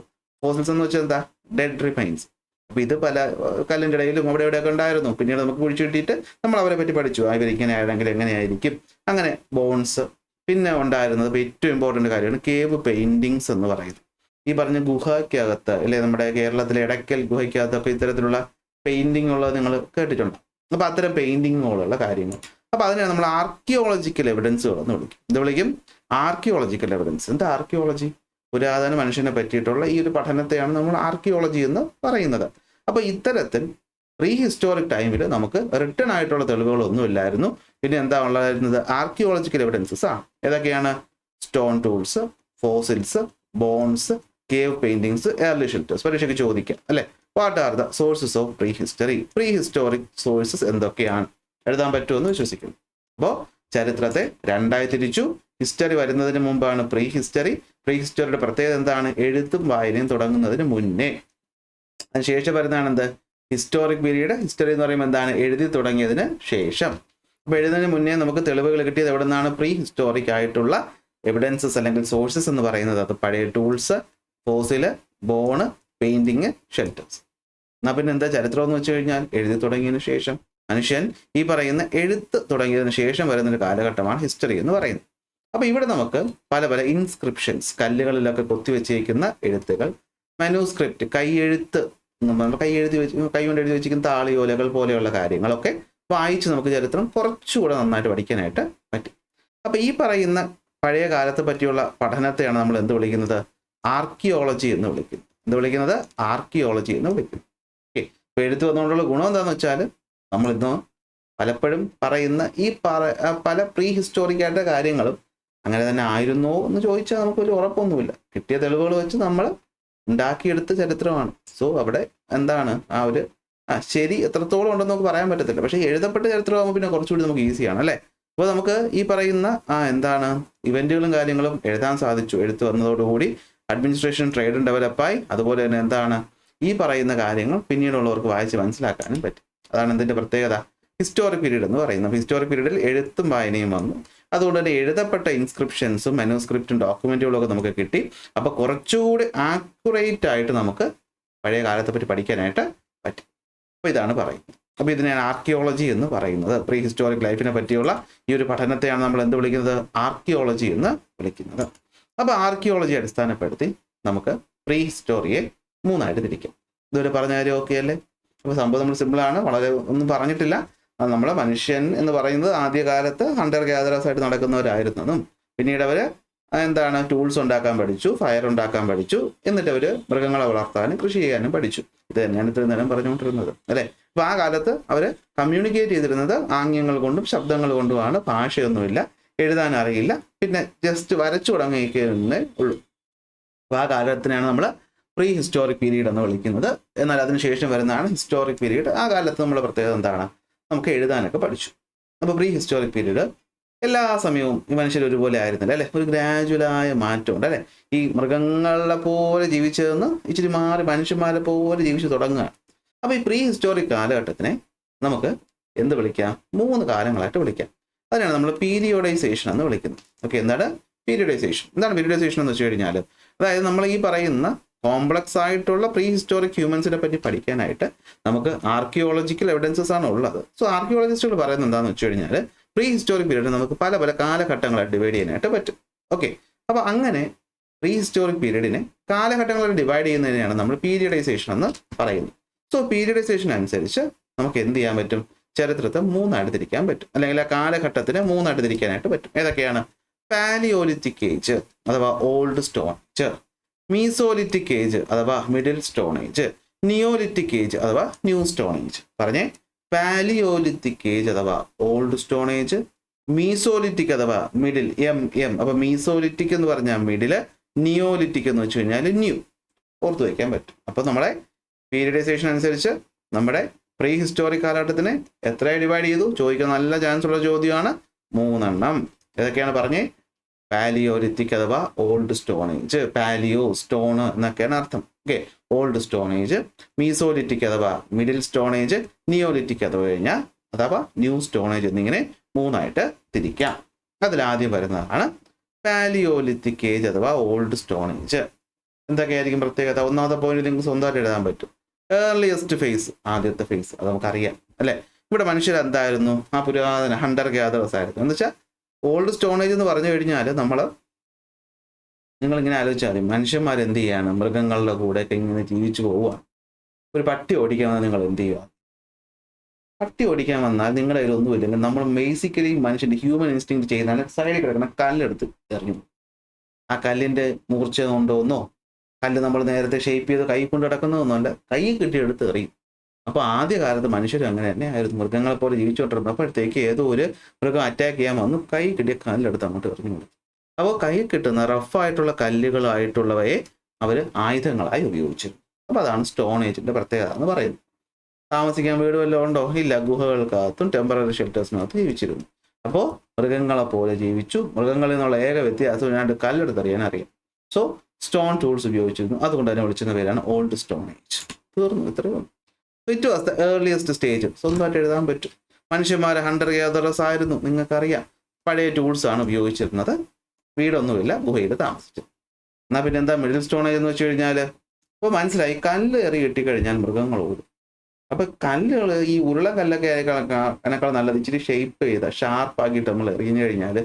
എന്ന് വെച്ചാൽ എന്താ? Dead remains. അപ്പൊ ഇത് പല കല്ലിൻ്റെ ഇടയിലും അവിടെ എവിടെയൊക്കെ ഉണ്ടായിരുന്നു. പിന്നീട് നമുക്ക് കുഴിച്ചു കിട്ടിയിട്ട് നമ്മൾ അവരെ പറ്റി പഠിച്ചു. ഇവരിങ്ങനെ ആണെങ്കിൽ എങ്ങനെയായിരിക്കും, അങ്ങനെ ബോൺസ്. പിന്നെ ഉണ്ടായിരുന്നത് ഏറ്റവും ഇമ്പോർട്ടൻ്റ് കാര്യമാണ് കേവ് പെയിന്റിങ്സ് എന്ന് പറയുന്നത്. ഈ പറഞ്ഞ ഗുഹയ്ക്കകത്ത് അല്ലെ, നമ്മുടെ കേരളത്തിലെ ഇടയ്ക്കൽ ഗുഹയ്ക്കകത്തൊക്കെ ഇത്തരത്തിലുള്ള പെയിന്റിംഗ് ഉള്ളത് നിങ്ങൾ കേട്ടിട്ടുണ്ട്. അപ്പൊ അത്തരം പെയിന്റിങ്ങുകളുള്ള കാര്യങ്ങൾ, അപ്പൊ അതിനെ നമ്മൾ ആർക്കിയോളജിക്കൽ എവിഡൻസുകൾ എന്ന് വിളിക്കും. ഇത് വിളിക്കും ആർക്കിയോളജിക്കൽ എവിഡൻസ്. എന്താ ആർക്കിയോളജി? പുരാതന മനുഷ്യനെ പറ്റിയിട്ടുള്ള ഈ ഒരു പഠനത്തെയാണ് നമ്മൾ ആർക്കിയോളജി എന്ന് പറയുന്നത്. അപ്പൊ ഇത്തരത്തിൽ പ്രീ ഹിസ്റ്റോറിക് ടൈമിൽ നമുക്ക് റിട്ടേൺ ആയിട്ടുള്ള തെളിവുകളൊന്നും ഇല്ലായിരുന്നു. പിന്നെ എന്താ ഉള്ളതായിരുന്നത്? ആർക്കിയോളജിക്കൽ എവിഡൻസസ് ആണ്. ഏതൊക്കെയാണ്? Stone tools, fossils, bones, cave paintings, early shelters. പരീക്ഷയ്ക്ക് ചോദിക്കാം അല്ലെ, what are the sources of prehistory? Prehistoric sources എന്തൊക്കെയാണ്? എഴുതാൻ പറ്റുമെന്ന് വിശ്വസിക്കുന്നു. അപ്പോൾ ചരിത്രത്തെ രണ്ടായി തിരിച്ചു. ഹിസ്റ്ററി വരുന്നതിന് മുമ്പാണ് പ്രീ ഹിസ്റ്ററി. പ്രീ ഹിസ്റ്ററിയുടെ പ്രത്യേകത എന്താണ്? എഴുത്തും വായനയും തുടങ്ങുന്നതിന് മുന്നേ. അതിനുശേഷം വരുന്നതാണ് എന്ത്? Historic period. ഹിസ്റ്ററി എന്ന് പറയുമ്പോൾ എന്താണ്? എഴുതി തുടങ്ങിയതിന് ശേഷം. അപ്പോൾ എഴുതുന്നതിന് മുന്നേ നമുക്ക് തെളിവുകൾ കിട്ടിയത് എവിടെ നിന്നാണ്? പ്രീ ഹിസ്റ്റോറിക് ആയിട്ടുള്ള എവിഡൻസസ് അല്ലെങ്കിൽ സോഴ്സസ് എന്ന് പറയുന്നത്. അത് പഴയ tools, fossil, born, painting, shelters. എന്നാൽ പിന്നെ എന്താ ചരിത്രം എന്ന് വെച്ച് കഴിഞ്ഞാൽ എഴുതി തുടങ്ങിയതിന് ശേഷം, മനുഷ്യൻ ഈ പറയുന്ന എഴുത്ത് തുടങ്ങിയതിന് ശേഷം വരുന്നൊരു കാലഘട്ടമാണ് ഹിസ്റ്ററി എന്ന് പറയുന്നത്. അപ്പൊ ഇവിടെ നമുക്ക് പല പല ഇൻസ്ക്രിപ്ഷൻസ്, കല്ലുകളിലൊക്കെ കൊത്തിവെച്ചിരിക്കുന്ന എഴുത്തുകൾ, മാനുസ്ക്രിപ്റ്റ്, കൈയെഴുത്ത്, കൈ കൊണ്ട് എഴുതി വെച്ചിരിക്കുന്ന താളിയോലകൾ പോലെയുള്ള കാര്യങ്ങളൊക്കെ വായിച്ച് നമുക്ക് ചരിത്രം കുറച്ചുകൂടെ നന്നായിട്ട് പഠിക്കാനായിട്ട് പറ്റും. അപ്പൊ ഈ പറയുന്ന പഴയ കാലത്തെ പറ്റിയുള്ള പഠനത്തെയാണ് നമ്മൾ എന്ത് വിളിക്കുന്നത്? ആർക്കിയോളജി എന്ന് വിളിക്കുന്നത്. എന്ത് വിളിക്കുന്നത്? ആർക്കിയോളജി എന്ന് വിളിക്കുന്നു. ഓക്കെ. ഇപ്പൊ എഴുത്ത് വന്നുകൊണ്ടുള്ള ഗുണം എന്താണെന്ന് വെച്ചാൽ, നമ്മളിന്ന് പലപ്പോഴും പറയുന്ന ഈ പല പ്രീ ഹിസ്റ്റോറിക് ആയിട്ട് കാര്യങ്ങളും അങ്ങനെ തന്നെ ആയിരുന്നോ എന്ന് ചോദിച്ചാൽ നമുക്കൊരു ഉറപ്പൊന്നുമില്ല. കിട്ടിയ തെളിവുകൾ വെച്ച് നമ്മൾ ഉണ്ടാക്കിയെടുത്ത ചരിത്രമാണ്. സോ അവിടെ എന്താണ് ആ ഒരു ശരി എത്രത്തോളം ഉണ്ടെന്ന് നമുക്ക് പറയാൻ പറ്റത്തില്ല. പക്ഷേ എഴുതപ്പെട്ട ചരിത്രമാകുമ്പോൾ പിന്നെ കുറച്ചുകൂടി നമുക്ക് ഈസിയാണ് അല്ലേ. അപ്പോൾ നമുക്ക് ഈ പറയുന്ന എന്താണ് ഇവന്റുകളും കാര്യങ്ങളും എഴുതാൻ സാധിച്ചു. എഴുത്ത് വന്നതോടുകൂടി അഡ്മിനിസ്ട്രേഷൻ, ട്രേഡും ഡെവലപ്പായി. അതുപോലെ തന്നെ എന്താണ് ഈ പറയുന്ന കാര്യങ്ങൾ പിന്നീടുള്ളവർക്ക് വായിച്ച് മനസ്സിലാക്കാനും പറ്റും. അതാണ് ഇതിൻ്റെ പ്രത്യേകത, ഹിസ്റ്റോറിക് പീരീഡ് എന്ന് പറയുന്നത്. ഹിസ്റ്റോറിക് പീരീഡിൽ എഴുത്തും വായനയും വന്നു. അതുകൊണ്ട് തന്നെ എഴുതപ്പെട്ട ഇൻസ്ക്രിപ്ഷൻസും മാനുസ്ക്രിപ്റ്റും ഡോക്യുമെന്റുകളും ഒക്കെ നമുക്ക് കിട്ടി. അപ്പോൾ കുറച്ചുകൂടി ആക്യുറേറ്റ് ആയിട്ട് നമുക്ക് പഴയ കാലത്തെ പറ്റി പഠിക്കാനായിട്ട് പറ്റും. അപ്പോൾ ഇതാണ് പറയുന്നത്. അപ്പോൾ ഇതിനെയാണ് ആർക്കിയോളജി എന്ന് പറയുന്നത്. പ്രീ ഹിസ്റ്റോറിക് ലൈഫിനെ പറ്റിയുള്ള ഈ ഒരു പഠനത്തെയാണ് നമ്മൾ എന്ത് വിളിക്കുന്നത്? ആർക്കിയോളജി എന്ന് വിളിക്കുന്നത്. അപ്പോൾ ആർക്കിയോളജി അടിസ്ഥാനപ്പെടുത്തി നമുക്ക് പ്രീ ഹിസ്റ്റോറിയെ മൂന്നായിട്ട് തിരിക്കാം. ഇതുവരെ പറഞ്ഞ കാര്യം ഓക്കെ അല്ലേ? അപ്പോൾ സംഭവം നമ്മൾ സിമ്പിളാണ്, വളരെ ഒന്നും പറഞ്ഞിട്ടില്ല. നമ്മളെ മനുഷ്യൻ എന്ന് പറയുന്നത് ആദ്യകാലത്ത് ഹണ്ടർ ഗ്യാദറേഴ്സ് ആയിട്ട് നടക്കുന്നവരായിരുന്നതും പിന്നീട് അവർ എന്താണ് ടൂൾസ് ഉണ്ടാക്കാൻ പഠിച്ചു, ഫയർ ഉണ്ടാക്കാൻ പഠിച്ചു, എന്നിട്ട് അവർ മൃഗങ്ങളെ വളർത്താനും കൃഷി ചെയ്യാനും പഠിച്ചു. ഇത് തന്നെയാണ് ഇത്രയും നേരം പറഞ്ഞുകൊണ്ടിരുന്നത് അല്ലേ. അപ്പോൾ ആ കാലത്ത് അവർ കമ്മ്യൂണിക്കേറ്റ് ചെയ്തിരുന്നത് ആംഗ്യങ്ങൾ കൊണ്ടും ശബ്ദങ്ങൾ കൊണ്ടുമാണ്. ഭാഷയൊന്നുമില്ല, എഴുതാൻ അറിയില്ല, പിന്നെ ജസ്റ്റ് വരച്ചു തുടങ്ങിയിരിക്കുന്നേ ഉള്ളൂ. അപ്പോൾ ആ കാലത്തിനാണ് നമ്മൾ പ്രീ ഹിസ്റ്റോറിക് പീരീഡ് എന്ന് വിളിക്കുന്നത്. എന്നാൽ അതിനുശേഷം വരുന്നതാണ് ഹിസ്റ്റോറിക് പീരീഡ്. ആ കാലത്ത് നമ്മുടെ പ്രത്യേകത എന്താണ്? നമുക്ക് എഴുതാനൊക്കെ പഠിച്ചു. അപ്പോൾ പ്രീ ഹിസ്റ്റോറിക് പീരീഡ് എല്ലാ സമയവും ഈ മനുഷ്യർ ഒരുപോലെ ആയിരുന്നില്ല അല്ലേ. ഒരു ഗ്രാജുവലായ മാറ്റമുണ്ട് അല്ലേ. ഈ മൃഗങ്ങളെ പോലെ ജീവിച്ചതെന്ന് ഇച്ചിരി മാറി മനുഷ്യന്മാരെ പോലെ ജീവിച്ചു തുടങ്ങുകയാണ്. അപ്പോൾ ഈ പ്രീ ഹിസ്റ്റോറിക് കാലഘട്ടത്തിനെ നമുക്ക് എന്ത് വിളിക്കാം? 3 കാലങ്ങളായിട്ട് വിളിക്കാം. അതിനാണ് നമ്മൾ പീരിയോഡൈസേഷൻ എന്ന് വിളിക്കുന്നത്. ഓക്കെ, എന്താണ് പീരിയോഡൈസേഷൻ? എന്താണ് പീരിയോഡൈസേഷൻ എന്ന് വെച്ച് കഴിഞ്ഞാൽ, അതായത് നമ്മൾ ഈ പറയുന്ന കോംപ്ലക്സ് ആയിട്ടുള്ള പ്രീ ഹിസ്റ്റോറിക് ഹ്യൂമൻസിനെ പറ്റി പഠിക്കാനായിട്ട് നമുക്ക് ആർക്കിയോളജിക്കൽ എവിഡൻസസ് ആണ് ഉള്ളത്. സോ ആർക്കിയോളജിസ്റ്റുകൾ പറയുന്നത് എന്താണെന്ന് വെച്ച് കഴിഞ്ഞാൽ, പ്രീ ഹിസ്റ്റോറിക് പീരീഡ് നമുക്ക് പല പല കാലഘട്ടങ്ങളായിട്ട് ഡിവൈഡ് ചെയ്യാനായിട്ട് പറ്റും. ഓക്കെ, അപ്പോൾ അങ്ങനെ പ്രീ ഹിസ്റ്റോറിക് പീരീഡിനെ കാലഘട്ടങ്ങളായിട്ട് ഡിവൈഡ് ചെയ്യുന്നതിനെയാണ് നമ്മൾ പീരിയഡൈസേഷൻ എന്ന് പറയുന്നത്. സോ പീരിയഡൈസേഷൻ അനുസരിച്ച് നമുക്ക് എന്ത് ചെയ്യാൻ പറ്റും? ചരിത്രത്തെ 3ആയിട്ട് തിരിക്കാൻ പറ്റും, അല്ലെങ്കിൽ ആ കാലഘട്ടത്തിനെ 3ആയിട്ട് തിരിക്കാനായിട്ട് പറ്റും. ഏതൊക്കെയാണ്? പാലിയോലിത്തിക് ഏജ് അഥവാ ഓൾഡ് സ്റ്റോൺ ഏജ്, മീസോലിറ്റിക് ഏജ് അഥവാ മിഡിൽ സ്റ്റോൺ ഏജ്, നിയോലിറ്റിക് ഏജ് അഥവാ ന്യൂ സ്റ്റോൺ ഏജ്. പറഞ്ഞേ, പാലിയോലിത്തിക് ഏജ് അഥവാ ഓൾഡ് സ്റ്റോൺ ഏജ്, മീസോലിറ്റിക് അഥവാ മിഡിൽ, എം. അപ്പോൾ മീസോലിറ്റിക് എന്ന് പറഞ്ഞാൽ മിഡില്, നിയോലിറ്റിക് എന്ന് വെച്ച് കഴിഞ്ഞാൽ ന്യൂ, ഓർത്ത് വയ്ക്കാൻ പറ്റും. അപ്പോൾ നമ്മളെ പീരിയഡൈസേഷൻ അനുസരിച്ച് നമ്മുടെ പ്രീ ഹിസ്റ്റോറിക് കാലഘട്ടത്തിനെ എത്ര ഡിവൈഡ് ചെയ്തു ചോദിക്കാൻ നല്ല ചാൻസ് ഉള്ള ചോദ്യമാണ്. 3 ഏതൊക്കെയാണ് പറഞ്ഞേ? പാലിയോലിത്തിക് അഥവാ old stone age, paleo stone എന്നൊക്കെയാണ് അർത്ഥം. ഓക്കെ, ഓൾഡ് സ്റ്റോൺ ഏജ്, മീസോലിറ്റിക് അഥവാ മിഡിൽ സ്റ്റോൺ ഏജ്, നിയോലിറ്റിക് അഥവാ ന്യൂ സ്റ്റോൺ ഏജ് എന്നിങ്ങനെ 3 തിരിക്കാം. അതിലാദ്യം വരുന്നതാണ് പാലിയോലിത്തിക് ഏജ് അഥവാ ഓൾഡ് സ്റ്റോൺ ഏജ്. എന്തൊക്കെയായിരിക്കും പ്രത്യേകത? ഒന്നാമത്തെ പോയിന്റ് നിങ്ങൾക്ക് സ്വന്തമായിട്ട് എഴുതാൻ പറ്റും. ഏർലിയസ്റ്റ് ഫേസ്, ആദ്യത്തെ ഫേസ്, അത് നമുക്കറിയാം അല്ലേ. ഇവിടെ മനുഷ്യർ എന്തായിരുന്നു? ആ പുരാതന ഹണ്ടർ ഗ്യാദേഴ്സ് ആയിരുന്നു. എന്ന് വെച്ചാൽ ഓൾഡ് സ്റ്റോൺ ഏജ് എന്ന് പറഞ്ഞു കഴിഞ്ഞാൽ നിങ്ങളിങ്ങനെ ആലോചിച്ചാൽ മതി, മനുഷ്യന്മാർ എന്ത് ചെയ്യാണ്? മൃഗങ്ങളുടെ കൂടെ ഒക്കെ ഇങ്ങനെ ജീവിച്ചു പോവുകയാണ്. ഒരു പട്ടി ഓടിക്കാൻ വന്നാൽ നിങ്ങൾ എന്ത് ചെയ്യുക? പട്ടി ഓടിക്കാൻ വന്നാൽ നിങ്ങളുടെ കയ്യിൽ ഒന്നുമില്ലെങ്കിൽ നമ്മൾ ബേസിക്കലി മനുഷ്യൻ്റെ ഹ്യൂമൻ ഇൻസ്റ്റിങ് ചെയ്യുന്ന സൈഡിൽ കിടക്കുന്ന കല്ലെടുത്ത് എറിഞ്ഞു. ആ കല്ലിൻ്റെ മൂർച്ച കൊണ്ടോന്നോ, കല്ല് നമ്മൾ നേരത്തെ ഷേപ്പ് ചെയ്ത് കൈ കൊണ്ട് കിടക്കുന്നതൊന്നുമല്ല, കൈ കിട്ടിയെടുത്ത് എറിയും. അപ്പോൾ ആദ്യകാലത്ത് മനുഷ്യരും അങ്ങനെ തന്നെ ആയിരുന്നു, മൃഗങ്ങളെ പോലെ ജീവിച്ചുകൊണ്ടിരുന്നത്. അപ്പോഴത്തേക്ക് ഏതോ ഒരു മൃഗം അറ്റാക്ക് ചെയ്യാൻ വന്നു, കൈ കിട്ടിയ കല്ലെടുത്ത് അങ്ങോട്ട് എറിഞ്ഞു കൊടുത്തു. അപ്പോൾ കൈ കിട്ടുന്ന റഫായിട്ടുള്ള കല്ലുകളായിട്ടുള്ളവയെ അവർ ആയുധങ്ങളായി ഉപയോഗിച്ചിരുന്നു. അപ്പോൾ അതാണ് സ്റ്റോൺ ഏജിൻ്റെ പ്രത്യേകത എന്ന് പറയുന്നത്. താമസിക്കാൻ വീട് വല്ലതും ഉണ്ടോ? ഇല്ല, ഗുഹകൾക്കകത്തും ടെമ്പററി ഷെൽട്ടേഴ്സിനകത്ത് ജീവിച്ചിരുന്നു. അപ്പോൾ മൃഗങ്ങളെ പോലെ ജീവിച്ചു. മൃഗങ്ങളിൽ നിന്നുള്ള ഏക വ്യത്യാസം ഞാൻ കല്ലെടുത്തറിയാൻ അറിയാം. സോ സ്റ്റോൺ ടൂൾസ് ഉപയോഗിച്ചിരുന്നു. അതുകൊണ്ട് തന്നെ വിളിച്ചിരുന്ന പേരാണ് ഓൾഡ് സ്റ്റോൺ ഏജ്. തീർന്നു, ഇത്രയും. It was the earliest stage. സ്വന്തമായിട്ട് എഴുതാൻ പറ്റും. മനുഷ്യന്മാർ ഹണ്ടർ ഗ്യാദറേഴ്സ് ആയിരുന്നു, നിങ്ങൾക്കറിയാം. പഴയ ടൂൾസാണ് ഉപയോഗിച്ചിരുന്നത്. വീടൊന്നുമില്ല, ഗുഹയിൽ താമസിച്ചു. എന്നാൽ പിന്നെ എന്താ മിഡിൽ സ്റ്റോൺ ഏജ് എന്ന് വെച്ച് കഴിഞ്ഞാൽ? അപ്പോൾ മനസ്സിലായി, കല്ല് എറി കിട്ടിക്കഴിഞ്ഞാൽ മൃഗങ്ങൾ ഓടും. അപ്പോൾ കല്ലുകൾ ഈ ഉരുളൻ കല്ലൊക്കെ അതിനേക്കാൾ നല്ലത് ഇച്ചിരി ഷേപ്പ് ചെയ്ത ഷാർപ്പാക്കിയിട്ട് നമ്മൾ എറിഞ്ഞു കഴിഞ്ഞാൽ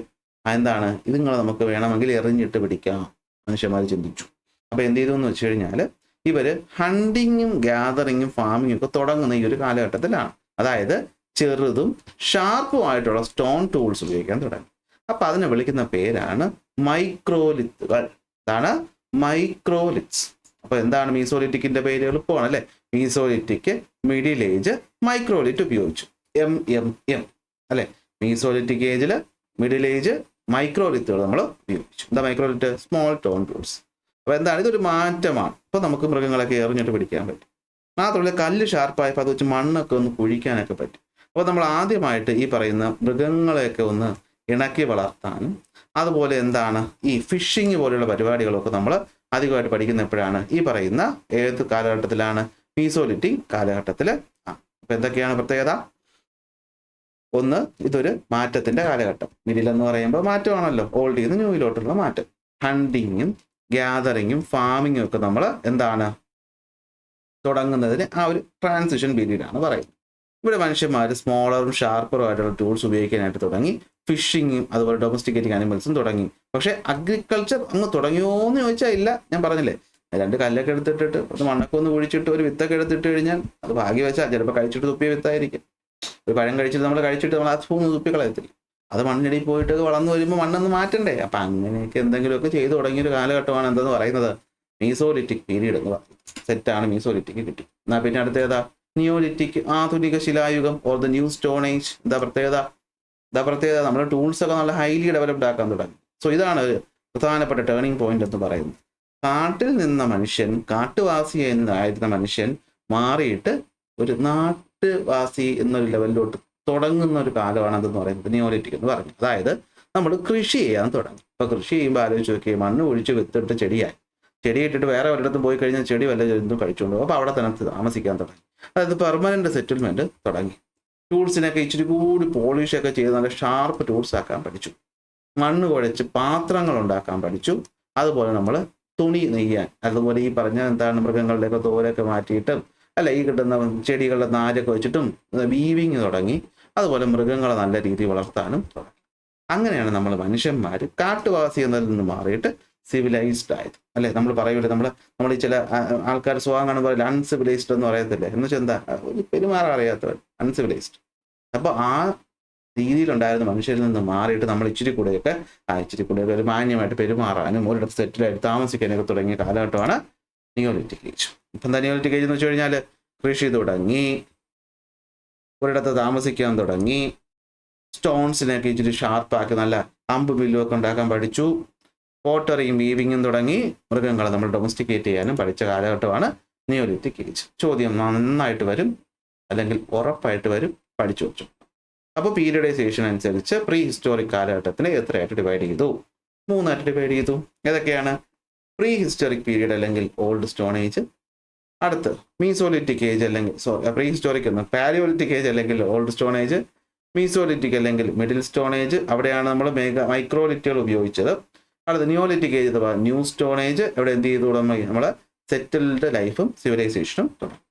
എന്താണ്, ഇതുങ്ങൾ നമുക്ക് വേണമെങ്കിൽ എറിഞ്ഞിട്ട് പിടിക്കാം മനുഷ്യന്മാർ ചിന്തിച്ചു. അപ്പോൾ എന്ത് ചെയ്തു എന്ന് വെച്ച് കഴിഞ്ഞാൽ ഇവർ ഹണ്ടിങ്ങും ഗ്യാതറിങ്ങും ഫാമിങ്ങും ഒക്കെ തുടങ്ങുന്ന ഈ ഒരു കാലഘട്ടത്തിലാണ്. അതായത് ചെറുതും ഷാർപ്പുമായിട്ടുള്ള സ്റ്റോൺ ടൂൾസ് ഉപയോഗിക്കാൻ തുടങ്ങി. അപ്പോൾ അതിനെ വിളിക്കുന്ന പേരാണ് മൈക്രോലിത്തുകൾ. ഇതാണ് മൈക്രോലിത്സ്. അപ്പോൾ എന്താണ് മീസോലിറ്റിക്കിന്റെ പേര്? എളുപ്പമാണ് അല്ലേ. മീസോലിറ്റിക്, മിഡിൽ ഏജ്, മൈക്രോലിറ്റ് ഉപയോഗിച്ചു. എം അല്ലെ. മീസോലിറ്റിക് ഏജിൽ, മിഡിൽ ഏജ്, മൈക്രോലിത്തുകൾ നമ്മൾ ഉപയോഗിച്ചു. എന്താ മൈക്രോലിറ്റ്? Small stone tools. അപ്പോൾ എന്താണ്, ഇതൊരു മാറ്റമാണ്. ഇപ്പോൾ നമുക്ക് മൃഗങ്ങളൊക്കെ എറിഞ്ഞിട്ട് പിടിക്കാൻ പറ്റും. മാത്രമല്ല കല്ല് ഷാർപ്പായപ്പോൾ അത് വെച്ച് മണ്ണൊക്കെ ഒന്ന് കുഴിക്കാനൊക്കെ പറ്റും. അപ്പോൾ നമ്മൾ ആദ്യമായിട്ട് ഈ പറയുന്ന മൃഗങ്ങളെയൊക്കെ ഒന്ന് ഇണക്കി വളർത്താനും അതുപോലെ എന്താണ് ഈ ഫിഷിങ് പോലെയുള്ള പരിപാടികളൊക്കെ നമ്മൾ അധികമായിട്ട് പഠിക്കുന്ന എപ്പോഴാണ്? ഈ പറയുന്ന ഏത് കാലഘട്ടത്തിലാണ്? മീസോലിറ്റിക് കാലഘട്ടത്തിൽ. അപ്പോൾ എന്തൊക്കെയാണ് പ്രത്യേകത? ഒന്ന്, ഇതൊരു മാറ്റത്തിന്റെ കാലഘട്ടം. മിഡിൽ എന്ന് പറയുമ്പോൾ മാറ്റമാണല്ലോ, ഓൾഡിൽ നിന്ന് ന്യൂയിലോട്ടുള്ള മാറ്റം. ഹണ്ടിങ്ങും ഗ്യാതറിങ്ങും ഫാമിങ്ങും ഒക്കെ നമ്മൾ എന്താണ് തുടങ്ങുന്നതിന് ആ ഒരു ട്രാൻസിഷൻ പീരീഡാണ് പറയുന്നത്. ഇവിടെ മനുഷ്യന്മാർ സ്മോളറും ഷാർപ്പറും ആയിട്ടുള്ള ടൂൾസ് ഉപയോഗിക്കാനായിട്ട് തുടങ്ങി. ഫിഷിങ്ങും അതുപോലെ ഡൊമസ്റ്റിക്കേറ്റിംഗ് ആനിമൽസും തുടങ്ങി. പക്ഷേ അഗ്രികൾച്ചർ അങ്ങ് തുടങ്ങിയോ എന്ന് ചോദിച്ചാൽ ഇല്ല. ഞാൻ പറഞ്ഞില്ലേ, 2 കല്ലൊക്കെ എടുത്തിട്ടിട്ട് അത് മണ്ണൊക്കെ ഒന്ന് കുഴിച്ചിട്ട് ഒരു വിത്തൊക്കെ എടുത്തിട്ട് കഴിഞ്ഞാൽ അത് ഭാഗ്യം വെച്ചാൽ ചിലപ്പോൾ കഴിച്ചിട്ട് തുപ്പിയ വിത്തായിരിക്കും. ഒരു പഴം കഴിച്ചിട്ട് നമ്മൾ ആ സ്പൂൺ തുപ്പി കളയത്തില്ല. അത് മണ്ണിടിയിൽ പോയിട്ട് വളർന്നു വരുമ്പോൾ മണ്ണൊന്ന് മാറ്റണ്ടേ. അപ്പം അങ്ങനെയൊക്കെ എന്തെങ്കിലുമൊക്കെ ചെയ്തു തുടങ്ങിയൊരു കാലഘട്ടമാണ് എന്തെന്ന് പറയുന്നത് മീസോലിറ്റിക് പീരീഡ് എന്ന് പറയുന്നത്. സെറ്റാണ്, മീസോലിറ്റിക് കിട്ടി. എന്നാൽ പിന്നെ അടുത്തേതാ? നിയോലിറ്റിക്, ആധുനിക ശിലായുഗം or the new stone age. എന്താ പ്രത്യേകത? നമ്മുടെ ടൂൾസ് ഒക്കെ നല്ല ഹൈലി ഡെവലപ്ഡ് ആക്കാൻ തുടങ്ങി. സോ ഇതാണ് ഒരു പ്രധാനപ്പെട്ട ടേണിംഗ് പോയിന്റ് എന്ന് പറയുന്നത്. കാട്ടിൽ നിന്ന മനുഷ്യൻ, കാട്ടുവാസി എന്നായിരുന്ന മനുഷ്യൻ മാറിയിട്ട് ഒരു നാട്ടുവാസി എന്നൊരു ലെവലിലോട്ട് തുടങ്ങുന്ന ഒരു കാലമാണ് അതെന്ന് പറയുന്നത് നിയോലിറ്റിക് എന്ന് പറഞ്ഞു. അതായത് നമ്മൾ കൃഷി ചെയ്യാൻ തുടങ്ങി. ഇപ്പോൾ കൃഷി ചെയ്യുമ്പോൾ ആലോചിച്ച് നോക്കി, മണ്ണ് ഒഴിച്ച് വിത്തിട്ട് ചെടി ഇട്ടിട്ട് വേറെ വല്ലയിടത്തും പോയി കഴിഞ്ഞാൽ ചെടി വല്ല എന്തും കഴിച്ചുകൊണ്ട് പോകും. അപ്പോൾ അവിടെ തന്നെ താമസിക്കാൻ തുടങ്ങി. അതായത് പെർമനന്റ് സെറ്റിൽമെന്റ് തുടങ്ങി. ടൂൾസിനൊക്കെ ഇച്ചിരി കൂടി പോളിഷൊക്കെ ചെയ്ത് നല്ല ഷാർപ്പ് ടൂൾസ് ആക്കാൻ പഠിച്ചു. മണ്ണ് കുഴച്ച് പാത്രങ്ങൾ ഉണ്ടാക്കാൻ പഠിച്ചു. അതുപോലെ നമ്മൾ തുണി നെയ്യാൻ, അതുപോലെ ഈ പറഞ്ഞ എന്താണ് മൃഗങ്ങളുടെയൊക്കെ തോലൊക്കെ മാറ്റിയിട്ടും അല്ല ഈ കിട്ടുന്ന ചെടികളുടെ നാരൊക്കെ വെച്ചിട്ടും വീവിങ് തുടങ്ങി. അതുപോലെ മൃഗങ്ങളെ നല്ല രീതിയിൽ വളർത്താനും തുടങ്ങി. അങ്ങനെയാണ് മനുഷ്യന്മാർ കാട്ടുവാസി എന്നതിൽ നിന്ന് മാറിയിട്ട് സിവിലൈസ്ഡ് ആയത് അല്ലെ. നമ്മൾ പറയൂലേ, നമ്മൾ ഈ ചില ആൾക്കാർ സ്വഭാവം കാണുമ്പോൾ പറയില്ല അൺസിവിലൈസ്ഡ് എന്ന് പറയത്തില്ലേ. എന്ന് വെച്ചാൽ എന്താ, പെരുമാറാൻ അറിയാത്തവർ, അൺസിവിലൈസ്ഡ്. അപ്പോൾ ആ രീതിയിലുണ്ടായിരുന്ന മനുഷ്യരിൽ നിന്ന് മാറിയിട്ട് നമ്മൾ ഇച്ചിരി കൂടെയൊക്കെ ഒരു മാന്യമായിട്ട് പെരുമാറാനും ഒരിടത്ത് സെറ്റിലായിട്ട് താമസിക്കാനൊക്കെ തുടങ്ങിയ കാലഘട്ടമാണ് നിയോലിറ്റിക് ഏജ്. ഇപ്പം എന്താ നിയോലിറ്റിക് ഏജ് എന്ന് വെച്ച് കഴിഞ്ഞാൽ കൃഷി തുടങ്ങി, ഒരിടത്ത് താമസിക്കാൻ തുടങ്ങി, സ്റ്റോൺസിനൊക്കെ ഇച്ചിരി ഷാർപ്പാക്കി നല്ല അമ്പ് ബില്ലുമൊക്കെ ഉണ്ടാക്കാൻ പഠിച്ചു. പോട്ടറിയും വീവിങ്ങും തുടങ്ങി മൃഗങ്ങളെ നമ്മൾ ഡൊമസ്റ്റിക്കേറ്റ് ചെയ്യാനും പഠിച്ച കാലഘട്ടമാണ് നിയോലിത്തിക് ഏജ്. ചോദ്യം നന്നായിട്ട് വരും, അല്ലെങ്കിൽ ഉറപ്പായിട്ട് വരും, പഠിച്ചു വെച്ചു. അപ്പോൾ പീരിയഡൈസേഷൻ അനുസരിച്ച് പ്രീ ഹിസ്റ്റോറിക് കാലഘട്ടത്തിനെ എത്രയായിട്ട് ഡിവൈഡ് ചെയ്തു? 3 ആയിട്ട് ഡിവൈഡ് ചെയ്തു. ഏതൊക്കെയാണ്? പ്രീ ഹിസ്റ്റോറിക് പീരീഡ് അല്ലെങ്കിൽ ഓൾഡ് സ്റ്റോൺ ഏജ്, അടുത്ത് മീസോലിറ്റിക് ഏജ് അല്ലെങ്കിൽ പ്രീ ഹിസ്റ്റോറിക് എന്ന് പാലിയോലിറ്റിക് ഏജ് അല്ലെങ്കിൽ ഓൾഡ് സ്റ്റോൺ ഏജ്, മീസോലിറ്റിക് അല്ലെങ്കിൽ മിഡിൽ സ്റ്റോൺ ഏജ്, അവിടെയാണ് നമ്മൾ മൈക്രോലിറ്റുകൾ ഉപയോഗിച്ചത്. അടുത്ത് നിയോലിറ്റിക് ഏജ് അഥവാ ന്യൂ സ്റ്റോൺ ഏജ്, എവിടെ എന്ത് ചെയ്തു തുടങ്ങി? നമ്മൾ സെറ്റിൽഡ് ലൈഫും സിവിലൈസേഷനും തുടങ്ങി.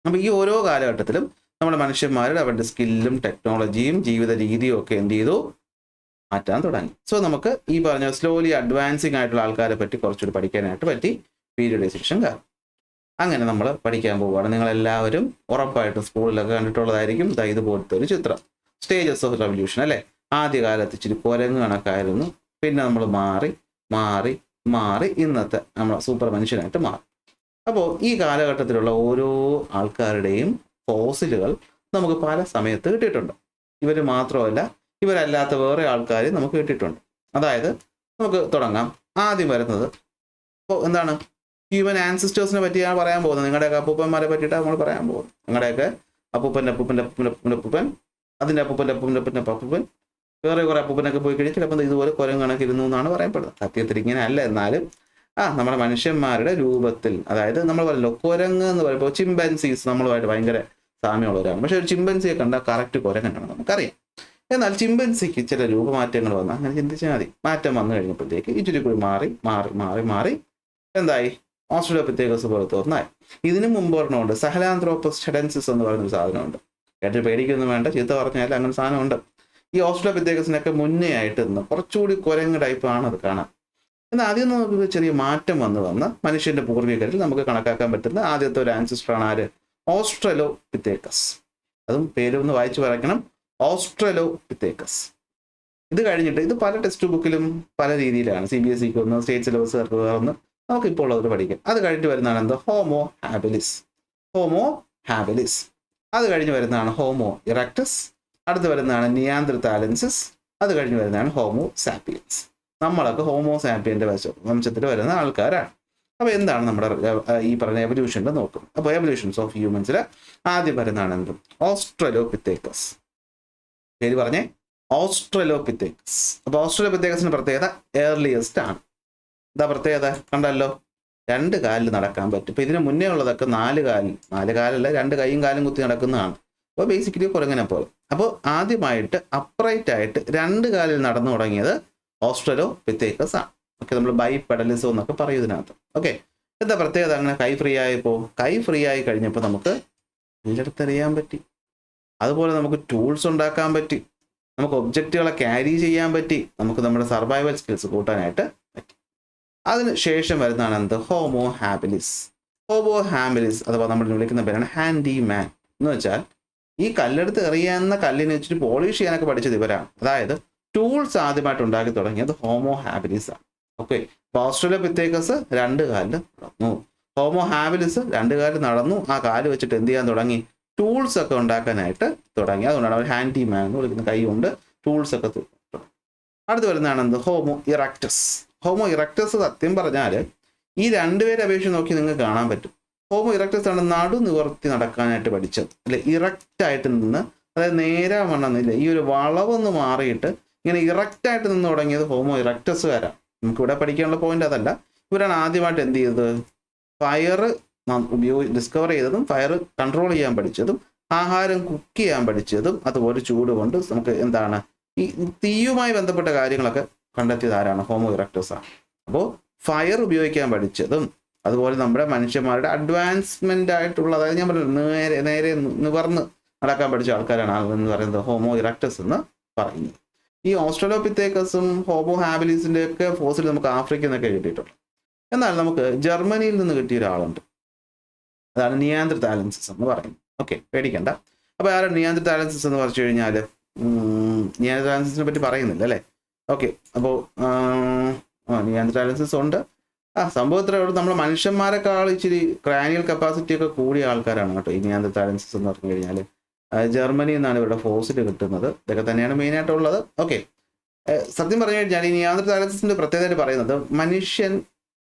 അപ്പോൾ ഈ ഓരോ കാലഘട്ടത്തിലും നമ്മുടെ മനുഷ്യന്മാരുടെ അവരുടെ സ്കില്ലും ടെക്നോളജിയും ജീവിത രീതിയും ഒക്കെ എന്ത് ചെയ്തു? മാറ്റാൻ തുടങ്ങി. സോ നമുക്ക് ഈ പറഞ്ഞ സ്ലോലി അഡ്വാൻസിങ് ആയിട്ടുള്ള ആൾക്കാരെ പറ്റി കുറച്ചുകൂടി പഠിക്കാനായിട്ട് പറ്റി പീരിയഡൈസേഷൻ കാരണം. അങ്ങനെ നമ്മൾ പഠിക്കാൻ പോവുകയാണ്. നിങ്ങളെല്ലാവരും ഉറപ്പായിട്ടും സ്കൂളിലൊക്കെ കണ്ടിട്ടുള്ളതായിരിക്കും ഇതുപോലത്തെ ഒരു ചിത്രം. സ്റ്റേജസ് ഓഫ് റെവല്യൂഷൻ അല്ലേ? ആദ്യകാലത്ത് ഇച്ചിരി കുരങ്ങ് കണക്കായിരുന്നു, പിന്നെ നമ്മൾ മാറി മാറി മാറി ഇന്നത്തെ നമ്മൾ സൂപ്പർ മനുഷ്യനായിട്ട് മാറി. അപ്പോൾ ഈ കാലഘട്ടത്തിലുള്ള ഓരോ ആൾക്കാരുടെയും ഫോസിലുകൾ നമുക്ക് പല സമയത്ത് കിട്ടിയിട്ടുണ്ട്. ഇവർ മാത്രമല്ല, ഇവരല്ലാത്ത വേറെ ആൾക്കാർ നമുക്ക് കിട്ടിയിട്ടുണ്ട്. അതായത് നമുക്ക് തുടങ്ങാം. ആദ്യം വരുന്നത് ഇപ്പോൾ എന്താണ്? ഹ്യൂമൻ ആൻസിസ്റ്റേഴ്സിനെ പറ്റിയാണ് പറയാൻ പോകുന്നത്. നിങ്ങളുടെയൊക്കെ അപ്പൂപ്പന്മാരെ പറ്റിയിട്ടാണ് നമ്മൾ പറയാൻ പോകുന്നത്. നിങ്ങളുടെയൊക്കെ അപ്പൂപ്പൻ്റെ അപ്പൂപ്പൻ്റെ അപ്പൂപ്പൻ്റെ അപ്പൂപ്പൻ്റെ അപ്പൂപ്പൻ, അതിൻ്റെ അപ്പൂപ്പൻ്റെ അപ്പൂപ്പൻ്റെ അപ്പൂപ്പൻ്റെ അപ്പൂപ്പൻ, വേറെ കുറേ അപ്പൂപ്പനൊക്കെ പോയി കഴിഞ്ഞാൽ ചിലപ്പോൾ ഇതുപോലെ കുരങ്ങ് കണക്കിരുന്നു എന്നാണ് പറയപ്പെടുന്നത്. സത്യത്തിൽ ഇങ്ങനെ അല്ല. എന്നാലും നമ്മുടെ മനുഷ്യന്മാരുടെ രൂപത്തിൽ, അതായത് നമ്മൾ പറയല്ലോ കുരങ്ങ് എന്ന് പറയുമ്പോൾ ചിമ്പൻസീസ് നമ്മളുമായിട്ട് ഭയങ്കര സാമ്യമുള്ളവരാണ്. പക്ഷെ ഒരു ചിമ്പൻസിയെ കണ്ടാൽ കറക്റ്റ് കുരങ്ങനാണ് നമുക്കറിയാം. എന്നാൽ ചിമ്പൻസിക്ക് ചില രൂപമാറ്റങ്ങൾ വന്നാൽ അങ്ങനെ ചിന്തിച്ചാൽ മതി. മാറ്റം വന്നു കഴിഞ്ഞപ്പോഴത്തേക്ക് ഇച്ചിരി കൂടി മാറി മാറി മാറി മാറി എന്തായി? ഓസ്ട്രലോപിത്തേക്കസ് പോലത്തെ ഒന്നായി. ഇതിനു മുമ്പ് പറഞ്ഞുകൊണ്ട് സഹലാന്ത്രോപ്പസ് സ്റ്റെഡൻസിസ് എന്ന് പറയുന്നൊരു സാധനമുണ്ട്. കേട്ട് പേടിക്കൊന്നും വേണ്ട, ചീത്ത പറഞ്ഞാൽ അങ്ങനെ സാധനമുണ്ട്. ഈ ഓസ്ട്രലോപിത്തേക്കസിനൊക്കെ മുന്നേ ആയിട്ട് നിന്ന് കുറച്ചുകൂടി കുരങ്ങ് ടൈപ്പാണ് അത് കാണാൻ. എന്നാൽ ആദ്യം നമുക്ക് ചെറിയ മാറ്റം വന്ന് മനുഷ്യന്റെ പൂർവികരിൽ നമുക്ക് കണക്കാക്കാൻ പറ്റുന്ന ആദ്യത്തെ ഒരു ആൻസിസ്റ്ററാണ് ആര്? ഓസ്ട്രലോപിത്തേക്കസ്. അതും പേരൊന്ന് വായിച്ചു പറയണം, ഓസ്ട്രലോപിത്തേക്കസ്. ഇത് കഴിഞ്ഞിട്ട് ഇത് പല ടെക്സ്റ്റ് ബുക്കിലും പല രീതിയിലാണ്. CBSEക്ക് ഒന്ന്, സ്റ്റേറ്റ് സിലബസുകാർക്ക് വേറൊന്ന്, നമുക്കിപ്പോൾ ഉള്ളത് പഠിക്കാം. അത് കഴിഞ്ഞിട്ട് വരുന്നതാണ് എന്ത്? Homo habilis. Homo habilis. അത് കഴിഞ്ഞ് വരുന്നതാണ് ഹോമോ ഇറക്ടസ്. അടുത്ത് വരുന്നതാണ് നിയാന്ത്രതാലൻസിസ്. അത് കഴിഞ്ഞ് വരുന്നതാണ് ഹോമോ സാപ്പിയൻസ്. നമ്മളൊക്കെ ഹോമോ സാപ്പിയൻ്റെ വംശത്തിൽ വരുന്ന ആൾക്കാരാണ്. അപ്പോൾ എന്താണ് നമ്മുടെ ഈ പറഞ്ഞ എവല്യൂഷനിൽ നോക്കും. അപ്പോൾ എവല്യൂഷൻസ് ഓഫ് ഹ്യൂമൻസിൽ ആദ്യം വരുന്നതാണ് എന്തും? ഓസ്ട്രലോപിത്തേക്കസ്. പേര് പറഞ്ഞേ, ഓസ്ട്രലോപിത്തേക്കസ്. അപ്പോൾ ഓസ്ട്രലോപിത്തേക്കസിന്റെ പ്രത്യേകത ഏർലിയസ്റ്റ് ആണ്. എന്താ പ്രത്യേകത? കണ്ടല്ലോ, 2 കാലിൽ നടക്കാൻ പറ്റും. ഇപ്പൊ ഇതിന് മുന്നേ ഉള്ളതൊക്കെ 4 കാലല്ല, 2 കൈയും കാലും കുത്തി നടക്കുന്നതാണ്. അപ്പോൾ ബേസിക്കലി കുരങ്ങനെ പോലെ. അപ്പോൾ ആദ്യമായിട്ട് അപ്രൈറ്റ് ആയിട്ട് 2 കാലിൽ നടന്നു തുടങ്ങിയത് ഓസ്ട്രലോപിത്തേക്കസ് ആണ്. ഓക്കെ, നമ്മൾ ബൈപെഡലിസം എന്നൊക്കെ പറയും ഇതിനകത്ത്. ഓക്കെ, എന്താ പ്രത്യേകത? അങ്ങനെ കൈ ഫ്രീ ആയപ്പോൾ, കൈ ഫ്രീ ആയി കഴിഞ്ഞപ്പോൾ നമുക്ക് എല്ലായിടത്തെറിയാൻ പറ്റി. അതുപോലെ നമുക്ക് ടൂൾസ് ഉണ്ടാക്കാൻ പറ്റി, നമുക്ക് ഒബ്ജക്റ്റുകളെ ക്യാരി ചെയ്യാൻ പറ്റി, നമുക്ക് നമ്മുടെ സർവൈവൽ സ്കിൽസ് കൂട്ടാനായിട്ട് പറ്റി. അതിന് ശേഷം വരുന്നതാണ് എന്ത്? Homo habilis. ഹോമോ ഹാബിലിസ് അഥവാ നമ്മൾ വിളിക്കുന്ന പേരാണ് ഹാൻഡി മാൻ. എന്ന് വെച്ചാൽ ഈ കല്ലെടുത്ത് എറിയാവുന്ന കല്ലിനെ വെച്ചിട്ട് പോളിഷ് ചെയ്യാനൊക്കെ പഠിച്ചത് ഇവരാണ്. അതായത് ടൂൾസ് ആദ്യമായിട്ട് ഉണ്ടാക്കി തുടങ്ങിയത് ഹോമോ ഹാബിലിസ് ആണ്. ഓക്കെ, ഓസ്ട്രലോപിത്തേക്കസ് 2 കാലിൽ നടന്നു, ഹോമോ ഹാബിലിസ് 2 കാലിൽ നടന്നു. ആ കാല് വെച്ചിട്ട് എന്ത് ചെയ്യാൻ തുടങ്ങി? ടൂൾസ് ഒക്കെ ഉണ്ടാക്കാനായിട്ട് തുടങ്ങി. അതുകൊണ്ടാണ് അവർ ഹാൻഡി മാൻ എന്ന് വിളിക്കുന്ന. കൈ കൊണ്ട് ടൂൾസ് ഒക്കെ തുടങ്ങി. അടുത്ത് വരുന്നതാണ് എന്ത്? Homo erectus. ഹോമോ ഇറക്ടസ് സത്യം പറഞ്ഞാൽ ഈ 2 പേരെ അപേക്ഷിച്ച് നോക്കി നിങ്ങൾക്ക് കാണാൻ പറ്റും. ഹോമോ ഇറക്ടസ് ആണ് നടു നിവർത്തി നടക്കാനായിട്ട് പഠിച്ചത്, അല്ലെ? ഇറക്റ്റായിട്ട് നിന്ന്, അതായത് നേരെ വണ്ണമെന്നില്ല, ഈ ഒരു വളവൊന്ന് മാറിയിട്ട് ഇങ്ങനെ ഇറക്റ്റായിട്ട് നിന്ന് തുടങ്ങിയത് ഹോമോ ഇറക്ടസുകാരാണ്. നമുക്കിവിടെ പഠിക്കാനുള്ള പോയിന്റ് അതല്ല. ഇവരാണ് ആദ്യമായിട്ട് എന്ത് ചെയ്തത്? ഫയർ ഡിസ്കവർ ചെയ്തതും, ഫയർ കൺട്രോൾ ചെയ്യാൻ പഠിച്ചതും, ആഹാരം കുക്ക് ചെയ്യാൻ പഠിച്ചതും, അതുപോലെ ചൂട് കൊണ്ട് നമുക്ക് എന്താണ് ഈ തീയുമായി ബന്ധപ്പെട്ട കാര്യങ്ങളൊക്കെ കണ്ടെത്തിയത് ആരാണ്? ഹോമോ ഇറക്ടസ് ആണ്. അപ്പോൾ ഫയർ ഉപയോഗിക്കാൻ പഠിച്ചതും, അതുപോലെ നമ്മുടെ മനുഷ്യന്മാരുടെ അഡ്വാൻസ്മെന്റ് ആയിട്ടുള്ള, അതായത് ഞാൻ പറഞ്ഞു നേരെ നിവർന്ന് നടക്കാൻ പഠിച്ച ആൾക്കാരാണ് എന്ന് പറയുന്നത് ഹോമോ ഇറക്ടസ് എന്ന് പറയുന്നത്. ഈ ഓസ്ട്രലോപിത്തേക്കസും ഹോമോ ഹാബിലിസിന്റെ ഒക്കെ ഫോസിൽ നമുക്ക് ആഫ്രിക്കയിൽ നിന്നൊക്കെ കിട്ടിയിട്ടുണ്ട്. എന്നാൽ നമുക്ക് ജർമ്മനിയിൽ നിന്ന് കിട്ടിയ ഒരാളുണ്ട്, അതാണ് നിയാന്ത്രതാലൻസിസ് എന്ന് പറയുന്നത്. ഓക്കെ, പേടിക്കണ്ട. അപ്പോൾ ആരാണ് നിയാന്ത്രതാലൻസിസ് എന്ന് പറഞ്ഞു കഴിഞ്ഞാൽ? നിയാന്ത്രതാലൻസിനെ പറ്റി പറയുന്നില്ല അല്ലേ? ഓക്കെ, അപ്പോൾ നിയാന്ത്രതാലൻസിസ് ഉണ്ട്. സംഭവത്തിലുള്ള നമ്മൾ മനുഷ്യന്മാരെക്കാൾ ഇച്ചിരി ക്രാനിയൽ കപ്പാസിറ്റി ഒക്കെ കൂടിയ ആൾക്കാരാണ് കേട്ടോ ഈ നിയാന്ത്രതാലൻസിസ് എന്ന് പറഞ്ഞു കഴിഞ്ഞാൽ. ജർമ്മനിയിൽ നിന്നാണ് ഇവരുടെ ഫോസിൽ കിട്ടുന്നത്. ഇതൊക്കെ തന്നെയാണ് മെയിനായിട്ടുള്ളത്. ഓക്കെ, സത്യം പറഞ്ഞു കഴിഞ്ഞാൽ ഈ നിയാന്ത്രതാലസിന്റെ പ്രത്യേകത പറയുന്നത് മനുഷ്യൻ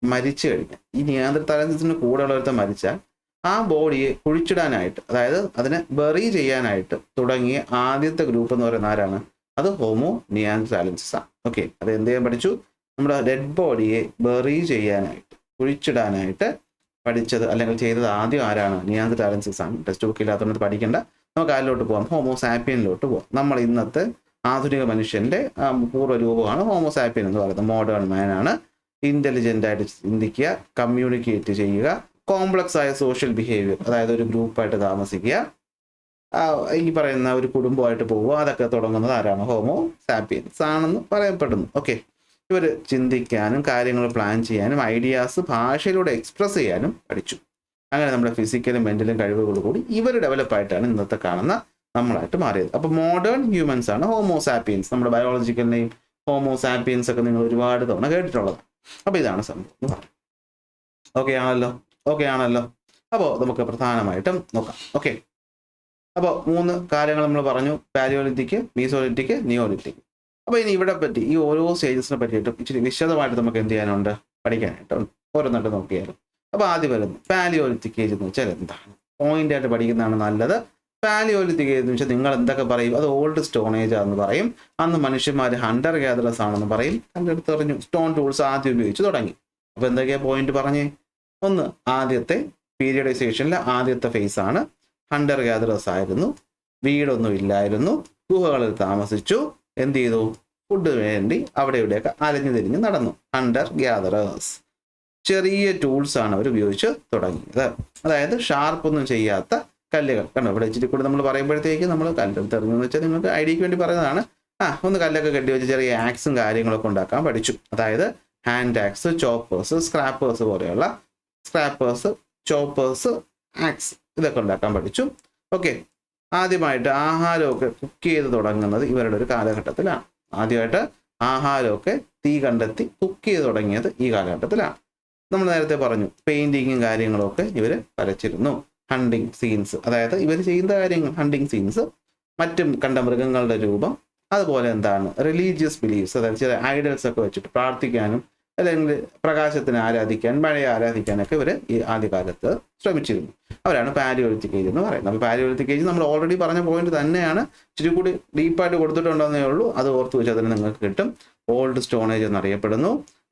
മരിച്ചു കഴിഞ്ഞാൽ ഈ നിയാന്ത്രതാലസിന്റെ കൂടെ ഉള്ളവരത്തെ മരിച്ചാൽ ആ ബോഡിയെ കുഴിച്ചിടാനായിട്ട്, അതായത് അതിനെ ബറി ചെയ്യാനായിട്ട് തുടങ്ങിയ ആദ്യത്തെ ഗ്രൂപ്പ് എന്ന് പറയുന്ന ആരാണ്? അത് ഹോമോ നിയാന്ത്രതാലൻസിസ് ആണ്. ഓക്കെ, അത് എന്ത് ചെയ്യാൻ പഠിച്ചു? നമ്മുടെ ഡെഡ് ബോഡിയെ ബറി ചെയ്യാനായിട്ട്, കുഴിച്ചിടാനായിട്ട് പഠിച്ചത് അല്ലെങ്കിൽ ചെയ്തത് ആദ്യം ആരാണ്? നിയാന്ത്രതാലൻസിസ് ആണ്. ടെക്സ്റ്റ് ബുക്ക് ഇല്ലാത്തതുകൊണ്ട് പഠിക്കേണ്ട. നമുക്ക് അതിലോട്ട് പോകാം, ഹോമോ സാപ്പിയനിലോട്ട് പോകാം. നമ്മൾ ഇന്നത്തെ ആധുനിക മനുഷ്യന്റെ പൂർവ്വരൂപമാണ് ഹോമോ സാപ്പിയൻ എന്ന് പറയുന്നത്. മോഡേൺ മാൻ ആണ്. ഇന്റലിജന്റ് ആയിട്ട് ചിന്തിക്കുക, കമ്മ്യൂണിക്കേറ്റ് ചെയ്യുക, കോംപ്ലക്സ് ആയ സോഷ്യൽ ബിഹേവിയർ, അതായത് ഒരു ഗ്രൂപ്പായിട്ട് താമസിക്കുക, ഈ പറയുന്ന ഒരു കുടുംബമായിട്ട് പോവുക, അതൊക്കെ തുടങ്ങുന്നത് ആരാണ്? ഹോമോ സാപ്പിയൻസ് ആണെന്ന് പറയപ്പെടുന്നു. ഓക്കെ, ഇവർ ചിന്തിക്കാനും കാര്യങ്ങൾ പ്ലാൻ ചെയ്യാനും ഐഡിയാസ് ഭാഷയിലൂടെ എക്സ്പ്രസ് ചെയ്യാനും പഠിച്ചു. അങ്ങനെ നമ്മുടെ ഫിസിക്കലും മെന്റലും കഴിവുകൾ കൂടി ഇവർ ഡെവലപ്പായിട്ടാണ് ഇന്നത്തെ കാണുന്ന നമ്മളായിട്ട് മാറിയത്. അപ്പോൾ മോഡേൺ ഹ്യൂമൻസ് ആണ് ഹോമോ സാപ്പിയൻസ്. നമ്മുടെ ബയോളജിക്കൽ നെയിം ഹോമോ സാപ്പിയൻസ് ഒക്കെ നിങ്ങൾ ഒരുപാട് തവണ കേട്ടിട്ടുള്ളത്. അപ്പോൾ ഇതാണ് സംഭവം എന്ന് പറഞ്ഞു. ഓക്കെ ആണല്ലോ. അപ്പോൾ നമുക്ക് പ്രധാനമായിട്ടും നോക്കാം. ഓക്കെ, അപ്പോൾ 3 കാര്യങ്ങൾ നമ്മൾ പറഞ്ഞു: പാലിയോലിത്തിക്, മീസോലിത്തിക്, നിയോലിത്തിക്. അപ്പോൾ ഇനി ഇവിടെ പറ്റി ഈ ഓരോ സ്റ്റേജസിനെ പറ്റിയിട്ട് ഇച്ചിരി വിശദമായിട്ട് നമുക്ക് എന്ത് ചെയ്യാനുണ്ട്? പഠിക്കാനായിട്ടുണ്ട്. ഓരോന്നിട്ട് നോക്കിയാലും. അപ്പോൾ ആദ്യം വരുന്നു പാലിയോലിത്തിക് ഏജ് എന്ന് വെച്ചാൽ എന്താണ്? പോയിന്റ് ആയിട്ട് പഠിക്കുന്നതാണ് നല്ലത്. പാലിയോലിത്തിക് ഏജ് എന്ന് വെച്ചാൽ നിങ്ങൾ എന്തൊക്കെ പറയും? അത് ഓൾഡ് സ്റ്റോൺ ഏജ് ആണെന്ന് പറയും. അന്ന് മനുഷ്യന്മാർ ഹണ്ടർ ഗ്യാദറേഴ്സ് ആണെന്ന് പറയും. കണ്ടെടുത്ത് പറഞ്ഞു സ്റ്റോൺ ടൂൾസ് ആദ്യം ഉപയോഗിച്ച് തുടങ്ങി. അപ്പോൾ എന്തൊക്കെയാ പോയിന്റ് പറഞ്ഞേ? ഒന്ന്, ആദ്യത്തെ പീരിയഡൈസേഷനിൽ ആദ്യത്തെ ഫേസ് ആണ്. ഹണ്ടർ ഗ്യാദറേഴ്സ് ആയിരുന്നു. വീടൊന്നും ഇല്ലായിരുന്നു. ഗുഹകളിൽ താമസിച്ചു. എന്ത് ചെയ്തു? ഫുഡ് വേണ്ടി അവിടെ ഇവിടെയൊക്കെ അലഞ്ഞു തിരിഞ്ഞ് നടന്നു. Hunter gatherers. ചെറിയ ടൂൾസ് ആണ് അവർ ഉപയോഗിച്ച് തുടങ്ങിയത്. അതായത് ഷാർപ്പൊന്നും ചെയ്യാത്ത കല്ലുകൾ. കണ്ടോ, ഇവിടെ ഇച്ചിരി കൂടി നമ്മൾ പറയുമ്പോഴത്തേക്ക് നമ്മൾ കല്ലെടുത്ത് എറിഞ്ഞെന്ന് വെച്ചാൽ നിങ്ങൾക്ക് ഐഡിയക്ക് വേണ്ടി പറയുന്നതാണ്. ഒന്ന് കല്ലൊക്കെ കെട്ടി വെച്ച് ചെറിയ ആക്സും കാര്യങ്ങളൊക്കെ ഉണ്ടാക്കാൻ പഠിച്ചു. അതായത് ഹാൻഡ് ആക്സ്, ചോപ്പേഴ്സ്, സ്ക്രാപ്പേഴ്സ് പോലെയുള്ള സ്ക്രാപ്പേഴ്സ്, ചോപ്പേഴ്സ്, ആക്സ് ഇതൊക്കെ ഉണ്ടാക്കാൻ പഠിച്ചു. ഓക്കെ, ആദ്യമായിട്ട് ആഹാരമൊക്കെ കുക്ക് ചെയ്ത് തുടങ്ങുന്നത് ഇവരുടെ ഒരു കാലഘട്ടത്തിലാണ്. ആദ്യമായിട്ട് ആഹാരമൊക്കെ തീ കണ്ടെത്തി കുക്ക് ചെയ്ത് തുടങ്ങിയത് ഈ കാലഘട്ടത്തിലാണ്. നമ്മൾ നേരത്തെ പറഞ്ഞു പെയിന്റിങ്ങും കാര്യങ്ങളൊക്കെ ഇവർ വരച്ചിരുന്നു. ഹണ്ടിങ് സീൻസ്, അതായത് ഇവർ ചെയ്യുന്ന കാര്യങ്ങൾ ഹണ്ടിങ് സീൻസ്, മറ്റും കണ്ട മൃഗങ്ങളുടെ രൂപം, അതുപോലെ എന്താണ് റിലീജിയസ് ബിലീഫ്സ്, അതായത് ചില ഐഡൽസ് ഒക്കെ വെച്ചിട്ട് പ്രാർത്ഥിക്കാനും അല്ലെങ്കിൽ പ്രകാശത്തിനെ ആരാധിക്കാൻ, മഴയെ ആരാധിക്കാനൊക്കെ ഇവർ ഈ ആദ്യകാലത്ത് ശ്രമിച്ചിരുന്നു. അവരാണ് പാലിയോലിത്തിക് ഏജ് എന്ന് പറയുന്നത്. അപ്പോൾ പാലിയോലിത്തിക് ഏജ് നമ്മൾ ഓൾറെഡി പറഞ്ഞ പോയിന്റ് തന്നെയാണ്, ഇച്ചിരി കൂടി ഡീപ്പായിട്ട് കൊടുത്തിട്ടുണ്ടെന്നേ ഉള്ളൂ. അത് ഓർത്ത് വെച്ചാൽ അതിന് നിങ്ങൾക്ക് കിട്ടും. ഓൾഡ് സ്റ്റോൺ ഏജ് എന്നറിയപ്പെടുന്നു.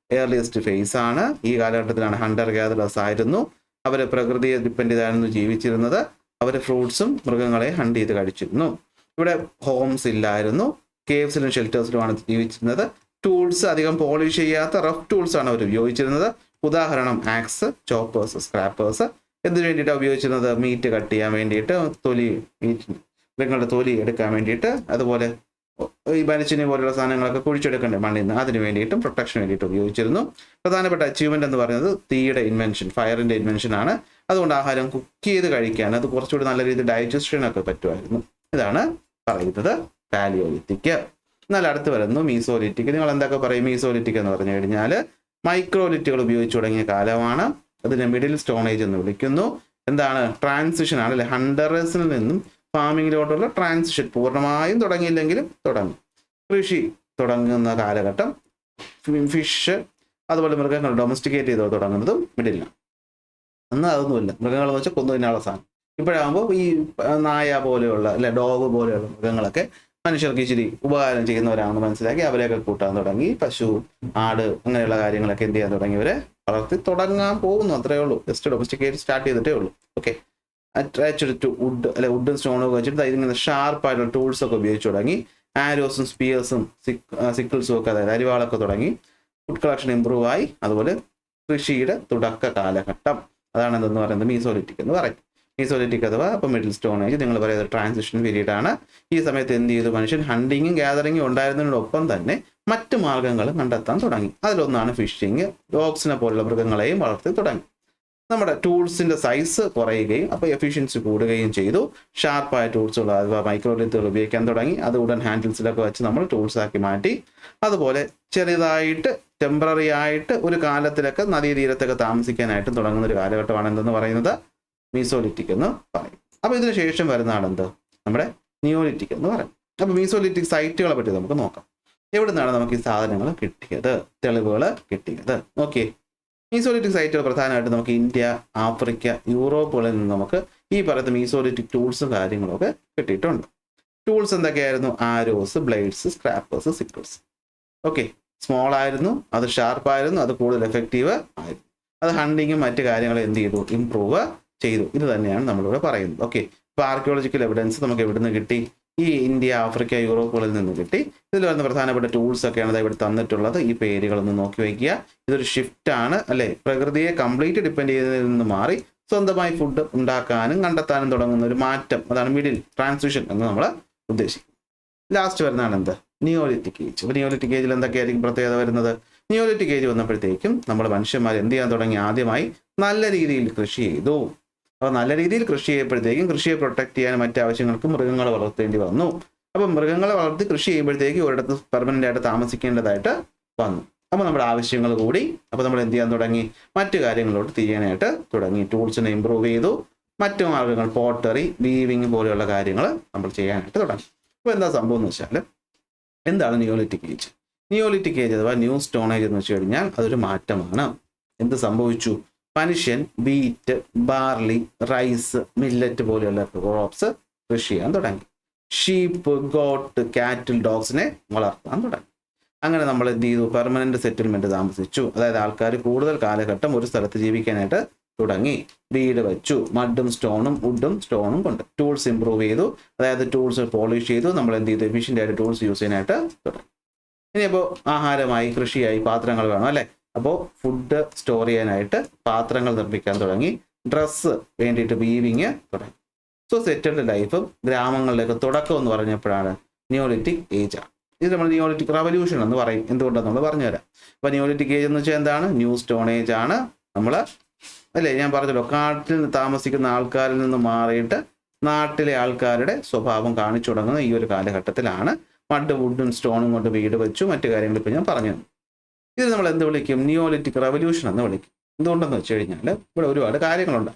ഏർലിയസ്റ്റ് ഫേസ് ആണ്. ഈ കാലഘട്ടത്തിലാണ് ഹണ്ടർ ഗ്യാദറേഴ്സ് ആയിരുന്നു. അവർ പ്രകൃതിയെ ഡിപ്പെൻഡ് ചെയ്തായിരുന്നു ജീവിച്ചിരുന്നത്. അവർ ഫ്രൂട്ട്സും മൃഗങ്ങളെ ഹണ്ട് ചെയ്ത് കഴിച്ചിരുന്നു. ഇവിടെ ഹോംസ് ഇല്ലായിരുന്നു. കേവ്സിലും ഷെൽറ്റേഴ്സിലുമാണ് ജീവിച്ചിരുന്നത്. ടൂൾസ് അധികം പോളിഷ് ചെയ്യാത്ത റഫ് ടൂൾസ് ആണ് അവർ ഉപയോഗിച്ചിരുന്നത്. ഉദാഹരണം ആക്സ്, ചോപ്പേഴ്സ്, സ്ക്രാപ്പേഴ്സ്. എന്തിനു വേണ്ടിയിട്ടാണ് ഉപയോഗിച്ചിരുന്നത്? മീറ്റ് കട്ട് ചെയ്യാൻ വേണ്ടിയിട്ട്, മൃഗങ്ങളുടെ തൊലി എടുക്കാൻ വേണ്ടിയിട്ട്, അതുപോലെ ഈ മനുഷ്യനെ പോലുള്ള സാധനങ്ങളൊക്കെ കുഴിച്ചെടുക്കണ്ടേ മണ്ണിൽ നിന്ന്, അതിന് വേണ്ടിയിട്ടും പ്രൊട്ടക്ഷന് വേണ്ടിയിട്ട് ഉപയോഗിച്ചിരുന്നു. പ്രധാനപ്പെട്ട അച്ചീവ്മെന്റ് എന്ന് പറയുന്നത് തീയുടെ ഇൻവെൻഷൻ, ഫയറിന്റെ ഇൻവെൻഷൻ ആണ്. അതുകൊണ്ട് ആഹാരം കുക്ക് ചെയ്ത് കഴിക്കാൻ അത് കുറച്ചുകൂടി നല്ല രീതിയിൽ ഡൈജഷനൊക്കെ പറ്റുമായിരുന്നു. ഇതാണ് പറയുന്നത് പാലിയോലിത്തിക്. എന്നാൽ അടുത്ത് വരുന്നു മീസോലിത്തിക്. നിങ്ങൾ എന്തൊക്കെ പറയും? മീസോലിത്തിക് എന്ന് പറഞ്ഞു കഴിഞ്ഞാൽ മൈക്രോലിറ്റുകൾ ഉപയോഗിച്ച് തുടങ്ങിയ കാലമാണ്. അതിനെ മിഡിൽ സ്റ്റോൺ ഏജ് എന്ന് വിളിക്കുന്നു. എന്താണ്? ട്രാൻസിഷൻ ആണ് അല്ലെ? ഹണ്ടേഴ്സിൽ നിന്നും ഫാമിങ്ങിലോട്ടുള്ള ട്രാൻസിഷൻ പൂർണ്ണമായും തുടങ്ങിയില്ലെങ്കിലും തുടങ്ങി. കൃഷി തുടങ്ങുന്ന കാലഘട്ടം, ഫിഷ് അതുപോലെ മൃഗങ്ങൾ ഡൊമസ്റ്റിക്കേറ്റ് ചെയ്ത് തുടങ്ങുന്നതും മിഡിലാണ്. അന്ന് അതൊന്നുമില്ല. മൃഗങ്ങളെന്ന് വെച്ചാൽ കൊന്നു തിന്നാനുള്ള സാധനം. ഇപ്പോഴാകുമ്പോൾ ഈ നായ പോലെയുള്ള അല്ലെ ഡോഗ് പോലെയുള്ള മൃഗങ്ങളൊക്കെ മനുഷ്യർക്ക് ഇച്ചിരി ഉപകാരം ചെയ്യുന്നവരാണെന്ന് മനസ്സിലാക്കി അവരെയൊക്കെ കൂട്ടാൻ തുടങ്ങി. പശു, ആട് അങ്ങനെയുള്ള കാര്യങ്ങളൊക്കെ എന്ത് ചെയ്യാൻ തുടങ്ങിയവരെ വളർത്തി തുടങ്ങാൻ പോകുന്നു. അത്രയേ ഉള്ളൂ. ജസ്റ്റ് ഡൊമസ്റ്റിക്കേറ്റ് സ്റ്റാർട്ട് ചെയ്തിട്ടേ ഉള്ളൂ. ഓക്കെ, അറ്റാച്ച്ഡ് വുഡ് അല്ലെ വുഡും സ്റ്റോണൊക്കെ വെച്ചിട്ട് ഇതിങ്ങനെ ഷാർപ്പായിട്ടുള്ള ടൂൾസ് ഒക്കെ ഉപയോഗിച്ച് തുടങ്ങി. ആരോസും സ്പിയേഴ്സും സിക്കിൾസും ഒക്കെ, അതായത് അരിവാളൊക്കെ തുടങ്ങി. ഫുഡ് കളക്ഷൻ ഇമ്പ്രൂവ് ആയി. അതുപോലെ കൃഷിയുടെ തുടക്ക കാലഘട്ടം, അതാണ് എന്തെന്ന് പറയുന്നത് മീസോലിത്തിക് എന്ന് പറയും. മീസോലിത്തിക് അഥവാ അപ്പോൾ മിഡിൽ സ്റ്റോൺ ഏജ് നിങ്ങൾ പറയുന്നത് ട്രാൻസിഷൻ പീരീഡ് ആണ്. ഈ സമയത്ത് എന്ത് ചെയ്തു? മനുഷ്യൻ ഹണ്ടിങ്ങും ഗ്യാതറിങ്ങും ഉണ്ടായിരുന്നതിനോടൊപ്പം തന്നെ മറ്റു മാർഗങ്ങളും കണ്ടെത്താൻ തുടങ്ങി. അതിലൊന്നാണ് ഫിഷിങ്. ഡോഗ്സിനെ പോലുള്ള മൃഗങ്ങളെയും വളർത്തി തുടങ്ങി. നമ്മുടെ ടൂൾസിന്റെ സൈസ് കുറയുകയും അപ്പോൾ എഫിഷ്യൻസി കൂടുകയും ചെയ്തു. ഷാർപ്പായ ടൂൾസുകൾ അഥവാ മൈക്രോലിത്തുകൾ ഉപയോഗിക്കാൻ തുടങ്ങി. അത് ഉടൻ ഹാൻഡിൽസിലൊക്കെ വെച്ച് നമ്മൾ ടൂൾസ് ആക്കി മാറ്റി. അതുപോലെ ചെറുതായിട്ട് ടെമ്പററി ആയിട്ട് ഒരു കാലത്തിലൊക്കെ നദീതീരത്തൊക്കെ താമസിക്കാനായിട്ടും തുടങ്ങുന്ന ഒരു കാലഘട്ടമാണ് എന്തെന്ന് പറയുന്നത് മീസോലിത്തിക് എന്ന് പറയും. അപ്പോൾ ഇതിന് ശേഷം വരുന്നതാണ് എന്ത്? നമ്മുടെ നിയോലിത്തിക് എന്ന് പറയും. അപ്പോൾ മീസോലിത്തിക് സൈറ്റുകളെ പറ്റി നമുക്ക് നോക്കാം. എവിടെ നിന്നാണ് നമുക്ക് ഈ സാധനങ്ങൾ കിട്ടിയത്, തെളിവുകൾ കിട്ടിയത്? ഓക്കെ, മീസോലിറ്റിക് സൈറ്റുകൾ പ്രധാനമായിട്ട് നമുക്ക് ഇന്ത്യ, ആഫ്രിക്ക, യൂറോപ്പുകളിൽ നിന്ന് നമുക്ക് ഈ പറയുന്ന മീസോലിറ്റിക് ടൂൾസും കാര്യങ്ങളൊക്കെ കിട്ടിയിട്ടുണ്ട്. ടൂൾസ് എന്തൊക്കെയായിരുന്നു? Arrows, blades, scrapers, sickles. Okay, small ആയിരുന്നു, അത് ഷാർപ്പായിരുന്നു, അത് കൂടുതൽ എഫക്റ്റീവ് ആയിരുന്നു. അത് ഹണ്ടിങ്ങും മറ്റു കാര്യങ്ങളും എന്ത് ചെയ്തു? ഇംപ്രൂവ് ചെയ്തു. ഇത് തന്നെയാണ് നമ്മളിവിടെ പറയുന്നത്. ഓക്കെ, ഇപ്പോൾ ആർക്കിയോളജിക്കൽ എവിഡൻസ് നമുക്ക് എവിടെ നിന്ന് കിട്ടി? ഈ ഇന്ത്യ, ആഫ്രിക്ക, യൂറോപ്പുകളിൽ നിന്ന് കിട്ടി. ഇതിൽ വരുന്ന പ്രധാനപ്പെട്ട ടൂൾസ് ഒക്കെയാണ് ഇവിടെ തന്നിട്ടുള്ളത്. ഈ പേരുകളൊന്ന് നോക്കി വയ്ക്കുക. ഇതൊരു ഷിഫ്റ്റ് ആണ് അല്ലേ? പ്രകൃതിയെ കംപ്ലീറ്റ് ഡിപ്പെൻഡ് ചെയ്തതിൽ നിന്ന് മാറി സ്വന്തമായി ഫുഡ് ഉണ്ടാക്കാനും കണ്ടെത്താനും തുടങ്ങുന്ന ഒരു മാറ്റം, അതാണ് മിഡിൽ ട്രാൻസിഷൻ എന്ന് നമ്മൾ ഉദ്ദേശിക്കുന്നത്. ലാസ്റ്റ് വരുന്നതാണ് എന്ത്? നിയോലിറ്റിക് ഏജ്. അപ്പോൾ നിയോലിറ്റിക് ഏജിൽ എന്തൊക്കെയായിരിക്കും പ്രത്യേകത വരുന്നത്? നിയോലിറ്റിക് ഏജ് വന്നപ്പോഴത്തേക്കും നമ്മൾ മനുഷ്യന്മാർ എന്ത് ചെയ്യാൻ തുടങ്ങി? ആദ്യമായി നല്ല രീതിയിൽ കൃഷി ചെയ്തു. അപ്പോൾ നല്ല രീതിയിൽ കൃഷി ചെയ്യപ്പോഴത്തേക്കും കൃഷിയെ പ്രൊട്ടക്ട് ചെയ്യാൻ മറ്റാവശ്യങ്ങൾക്ക് മൃഗങ്ങളെ വളർത്തേണ്ടി വന്നു. അപ്പം മൃഗങ്ങളെ വളർത്തി കൃഷി ചെയ്യുമ്പോഴത്തേക്കും ഒരിടത്ത് പെർമനൻ്റ് ആയിട്ട് താമസിക്കേണ്ടതായിട്ട് വന്നു. അപ്പോൾ നമ്മുടെ ആവശ്യങ്ങൾ കൂടി. അപ്പോൾ നമ്മൾ എന്ത് ചെയ്യാൻ തുടങ്ങി? മറ്റു കാര്യങ്ങളോട് ചെയ്യാനായിട്ട് തുടങ്ങി. ടൂൾസിനെ ഇമ്പ്രൂവ് ചെയ്തു. മറ്റു മാർഗങ്ങൾ, പോട്ടറി, വീവിങ് പോലെയുള്ള കാര്യങ്ങൾ നമ്മൾ ചെയ്യാനായിട്ട് തുടങ്ങി. അപ്പോൾ എന്താ സംഭവം എന്ന് വെച്ചാൽ, എന്താണ് നിയോലിറ്റിക് ഏജ്? നിയോലിറ്റിക് ഏജ് അഥവാ ന്യൂ സ്റ്റോൺ ഏജ് എന്ന് വെച്ച് കഴിഞ്ഞാൽ അതൊരു മാറ്റമാണ്. എന്ത് സംഭവിച്ചു? മനുഷ്യൻ വീറ്റ്, ബാർലി, റൈസ്, മില്ലറ്റ് പോലെയുള്ള ക്രോപ്സ് കൃഷി ചെയ്യാൻ തുടങ്ങി. ഷീപ്പ്, ഗോട്ട്, കാറ്റിൽ, ഡോഗ്സിനെ വളർത്താൻ തുടങ്ങി. അങ്ങനെ നമ്മൾ എന്ത് ചെയ്തു? പെർമനന്റ് സെറ്റിൽമെന്റ് താമസിച്ചു. അതായത് ആൾക്കാർ കൂടുതൽ കാലഘട്ടം ഒരു സ്ഥലത്ത് ജീവിക്കാനായിട്ട് തുടങ്ങി. വീട് വെച്ചു, മഡും സ്റ്റോണും വുഡും സ്റ്റോണും കൊണ്ട്. ടൂൾസ് ഇമ്പ്രൂവ് ചെയ്തു, അതായത് ടൂൾസ് പോളിഷ് ചെയ്തു. നമ്മൾ എന്ത് ചെയ്തു? എഫിഷ്യൻ്റ് ആയിട്ട് ടൂൾസ് യൂസ് ചെയ്യാനായിട്ട് തുടങ്ങി. ഇനിയിപ്പോൾ ആഹാരമായി, കൃഷിയായി, പാത്രങ്ങൾ വേണം അല്ലേ? അപ്പോൾ ഫുഡ് സ്റ്റോർ ചെയ്യാനായിട്ട് പാത്രങ്ങൾ നിർമ്മിക്കാൻ തുടങ്ങി. ഡ്രസ്സ് വേണ്ടിയിട്ട് വീവിങ് തുടങ്ങി. സോ സെറ്റിൽഡ് ലൈഫ് ഗ്രാമങ്ങളിലേക്ക് തുടക്കം എന്ന് പറഞ്ഞപ്പോഴാണ് നിയോലിറ്റിക് ഏജ് ആണ്. ഇത് നമ്മൾ നിയോലിറ്റിക് റവല്യൂഷൻ എന്ന് പറയും. എന്തുകൊണ്ടാണ് നമ്മൾ പറഞ്ഞുതരാം. അപ്പോൾ നിയോലിറ്റിക് ഏജ് എന്ന് വെച്ചാൽ എന്താണ്? ന്യൂ സ്റ്റോൺ ഏജ് ആണ്. നമ്മൾ അല്ലേ, ഞാൻ പറഞ്ഞല്ലോ, കാട്ടിൽ താമസിക്കുന്ന ആൾക്കാരിൽ നിന്ന് മാറിയിട്ട് നാട്ടിലെ ആൾക്കാരുടെ സ്വഭാവം കാണിച്ചു തുടങ്ങുന്ന ഈ ഒരു കാലഘട്ടത്തിലാണ്. മഡ്, വുഡും സ്റ്റോണും കൊണ്ട് വീട് വെച്ചു, മറ്റു കാര്യങ്ങൾ ഇപ്പോൾ ഞാൻ പറഞ്ഞു. ഇത് നമ്മൾ എന്ത് വിളിക്കും? നിയോലിറ്റിക് റവല്യൂഷൻ എന്ന് വിളിക്കും. എന്തുകൊണ്ടെന്ന് വെച്ച് കഴിഞ്ഞാൽ ഇവിടെ ഒരുപാട് കാര്യങ്ങളുണ്ട്.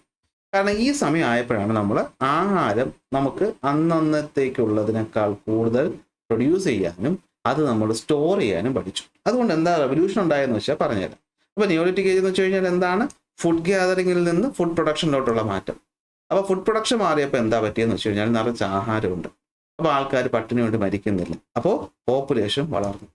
കാരണം ഈ സമയം ആയപ്പോഴാണ് നമ്മൾ ആഹാരം നമുക്ക് അന്നന്നത്തേക്കുള്ളതിനേക്കാൾ കൂടുതൽ പ്രൊഡ്യൂസ് ചെയ്യാനും അത് നമ്മൾ സ്റ്റോർ ചെയ്യാനും പഠിച്ചു. അതുകൊണ്ട് എന്താ റവല്യൂഷൻ ഉണ്ടായെന്ന് വെച്ചാൽ പറഞ്ഞുതരാം. അപ്പോൾ നിയോലിറ്റിക് ഏജ് എന്ന് വെച്ച് കഴിഞ്ഞാൽ എന്താണ്? ഫുഡ് ഗ്യാതറിങ്ങിൽ നിന്ന് ഫുഡ് പ്രൊഡക്ഷനിലോട്ടുള്ള മാറ്റം. അപ്പോൾ ഫുഡ് പ്രൊഡക്ഷൻ മാറിയപ്പോൾ എന്താ പറ്റിയെന്ന് വെച്ച് കഴിഞ്ഞാൽ നിറച്ച് ആഹാരമുണ്ട്. അപ്പോൾ ആൾക്കാർ പട്ടിണി കൊണ്ട് മരിക്കുന്നില്ല. അപ്പോൾ പോപ്പുലേഷൻ വളർന്നു.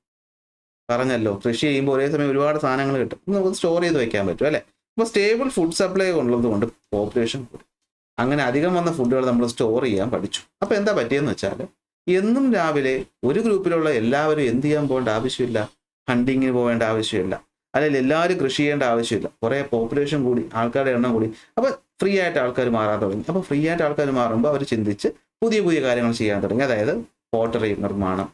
പറഞ്ഞല്ലോ, കൃഷി ചെയ്യുമ്പോൾ ഒരേ സമയം ഒരുപാട് സാധനങ്ങൾ കിട്ടും, നമുക്ക് സ്റ്റോർ ചെയ്ത് വെക്കാൻ പറ്റും അല്ലേ? അപ്പോൾ സ്റ്റേബിൾ ഫുഡ് സപ്ലൈ ഉള്ളത് കൊണ്ട് പോപ്പുലേഷൻ കൂടി. അങ്ങനെ അധികം വന്ന ഫുഡുകൾ നമ്മൾ സ്റ്റോർ ചെയ്യാൻ പഠിച്ചു. അപ്പോൾ എന്താ പറ്റിയെന്ന് വെച്ചാൽ, എന്നും രാവിലെ ഒരു ഗ്രൂപ്പിലുള്ള എല്ലാവരും എന്ത് ചെയ്യാൻ പോകേണ്ട ആവശ്യമില്ല, ഹണ്ടിങ്ങിന് പോകേണ്ട ആവശ്യമില്ല, അല്ലെങ്കിൽ എല്ലാവരും കൃഷി ചെയ്യേണ്ട ആവശ്യമില്ല. കുറേ പോപ്പുലേഷൻ കൂടി, ആൾക്കാരുടെ എണ്ണം കൂടി. അപ്പോൾ ഫ്രീ ആയിട്ട് ആൾക്കാർ മാറാൻ തുടങ്ങി. അപ്പോൾ ഫ്രീ ആയിട്ട് ആൾക്കാർ മാറുമ്പോൾ അവർ ചിന്തിച്ച് പുതിയ പുതിയ കാര്യങ്ങൾ ചെയ്യാൻ തുടങ്ങി. അതായത് പോട്ടറി നിർമ്മാണം,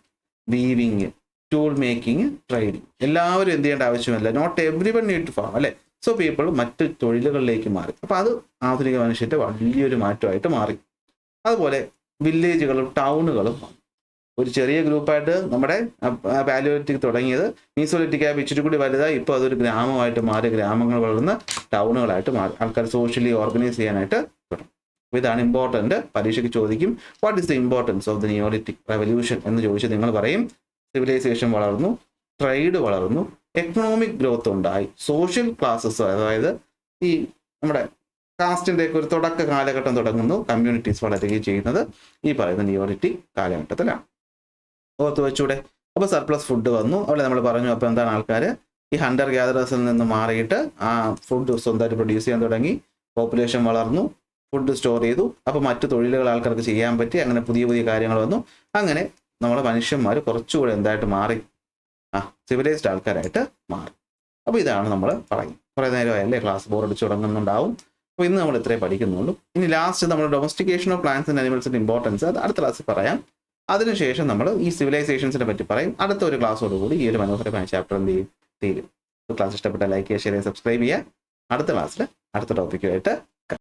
വീവിങ്, ടൂൾ മേക്കിംഗ്, ട്രേഡിങ്. എല്ലാവരും എന്ത് ചെയ്യേണ്ട ആവശ്യമില്ല. Not everyone need to farm അല്ലേ? സോ പീപ്പിൾ മറ്റ് തൊഴിലുകളിലേക്ക് മാറി. അപ്പോൾ അത് ആധുനിക മനുഷ്യൻ്റെ വലിയൊരു മാറ്റമായിട്ട് മാറി. അതുപോലെ വില്ലേജുകളും ടൗണുകളും ഒരു ചെറിയ ഗ്രൂപ്പായിട്ട് നമ്മുടെ പാലിയോലിറ്റിക് തുടങ്ങിയത് മീസോലിറ്റിക് ആയി ഇച്ചിരി കൂടി വലുതായി. ഇപ്പോൾ അതൊരു ഗ്രാമമായിട്ട് മാറി, ഗ്രാമങ്ങൾ വളർന്ന് ടൗണുകളായിട്ട് മാറി. ആൾക്കാർ സോഷ്യലി ഓർഗനൈസ് ചെയ്യാനായിട്ട് തുടങ്ങി. അപ്പോൾ ഇതാണ് ഇമ്പോർട്ടൻറ്റ്. പരീക്ഷയ്ക്ക് ചോദിക്കും, what is the importance of the neolithic revolution എന്ന് ചോദിച്ചാൽ നിങ്ങൾ പറയും സിവിലൈസേഷൻ വളർന്നു, ട്രേഡ് വളർന്നു, എക്കണോമിക് ഗ്രോത്ത് ഉണ്ടായി, സോഷ്യൽ ക്ലാസ്സസ്, അതായത് ഈ നമ്മുടെ കാസ്റ്റിൻ്റെ ഒക്കെ ഒരു തുടക്ക കാലഘട്ടം തുടങ്ങുന്നു, കമ്മ്യൂണിറ്റീസ് വളരുകയും ചെയ്യുന്നത് ഈ പറയുന്ന നിയോലിറ്റിക് കാലഘട്ടത്തിലാണ്. ഓർത്ത് വെച്ചൂടെ? അപ്പോൾ സർപ്ലസ് ഫുഡ് വന്നു. അവിടെ നമ്മൾ പറഞ്ഞു. അപ്പോൾ എന്താണ്, ആൾക്കാർ ഈ ഹണ്ടർ ഗ്യാദറേഴ്സിൽ നിന്ന് മാറിയിട്ട് ആ ഫുഡ് സ്വന്തമായിട്ട് പ്രൊഡ്യൂസ് ചെയ്യാൻ തുടങ്ങി. പോപ്പുലേഷൻ വളർന്നു, ഫുഡ് സ്റ്റോർ ചെയ്തു. അപ്പോൾ മറ്റു തൊഴിലുകൾ ആൾക്കാർക്ക് ചെയ്യാൻ പറ്റി. അങ്ങനെ പുതിയ പുതിയ കാര്യങ്ങൾ വന്നു. അങ്ങനെ നമ്മളെ മനുഷ്യന്മാർ കുറച്ചുകൂടെ എന്തായിട്ട് മാറി? സിവിലൈസ്ഡ് ആൾക്കാരായിട്ട് മാറി. അപ്പോൾ ഇതാണ് നമ്മൾ പറയും. കുറേ നേരമായല്ലേ ക്ലാസ് ബോറടിച്ച് തുടങ്ങുന്നുണ്ടാവും. അപ്പോൾ ഇന്ന് നമ്മൾ ഇത്രേ പഠിക്കുന്നുള്ളൂ. ഇനി ലാസ്റ്റ് നമ്മൾ ഡൊമസ്റ്റിക്കേഷൻ ഓഫ് പ്ലാന്റ്സ് ആൻഡ് അനിമൽസിൻ്റെ ഇമ്പോർട്ടൻസ് അത് അടുത്ത ക്ലാസ്സിൽ പറയാം. അതിനുശേഷം നമ്മൾ ഈ സിവിലൈസേഷൻസിനെ പറ്റി പറയും. അടുത്ത ഒരു ക്ലാസ്സോടുകൂടി ഈ ഒരു മനോഹരമായ ചാപ്റ്റർ എന്ത് ചെയ്യും? തീരും. ക്ലാസ് ഇഷ്ടപ്പെട്ട ലൈക്ക് ചെയ്യുക, ഷെയർ ചെയ്യുക, സബ്സ്ക്രൈബ് ചെയ്യുക. അടുത്ത ക്ലാസ്സിൽ അടുത്ത ടോപ്പിക്കുമായിട്ട്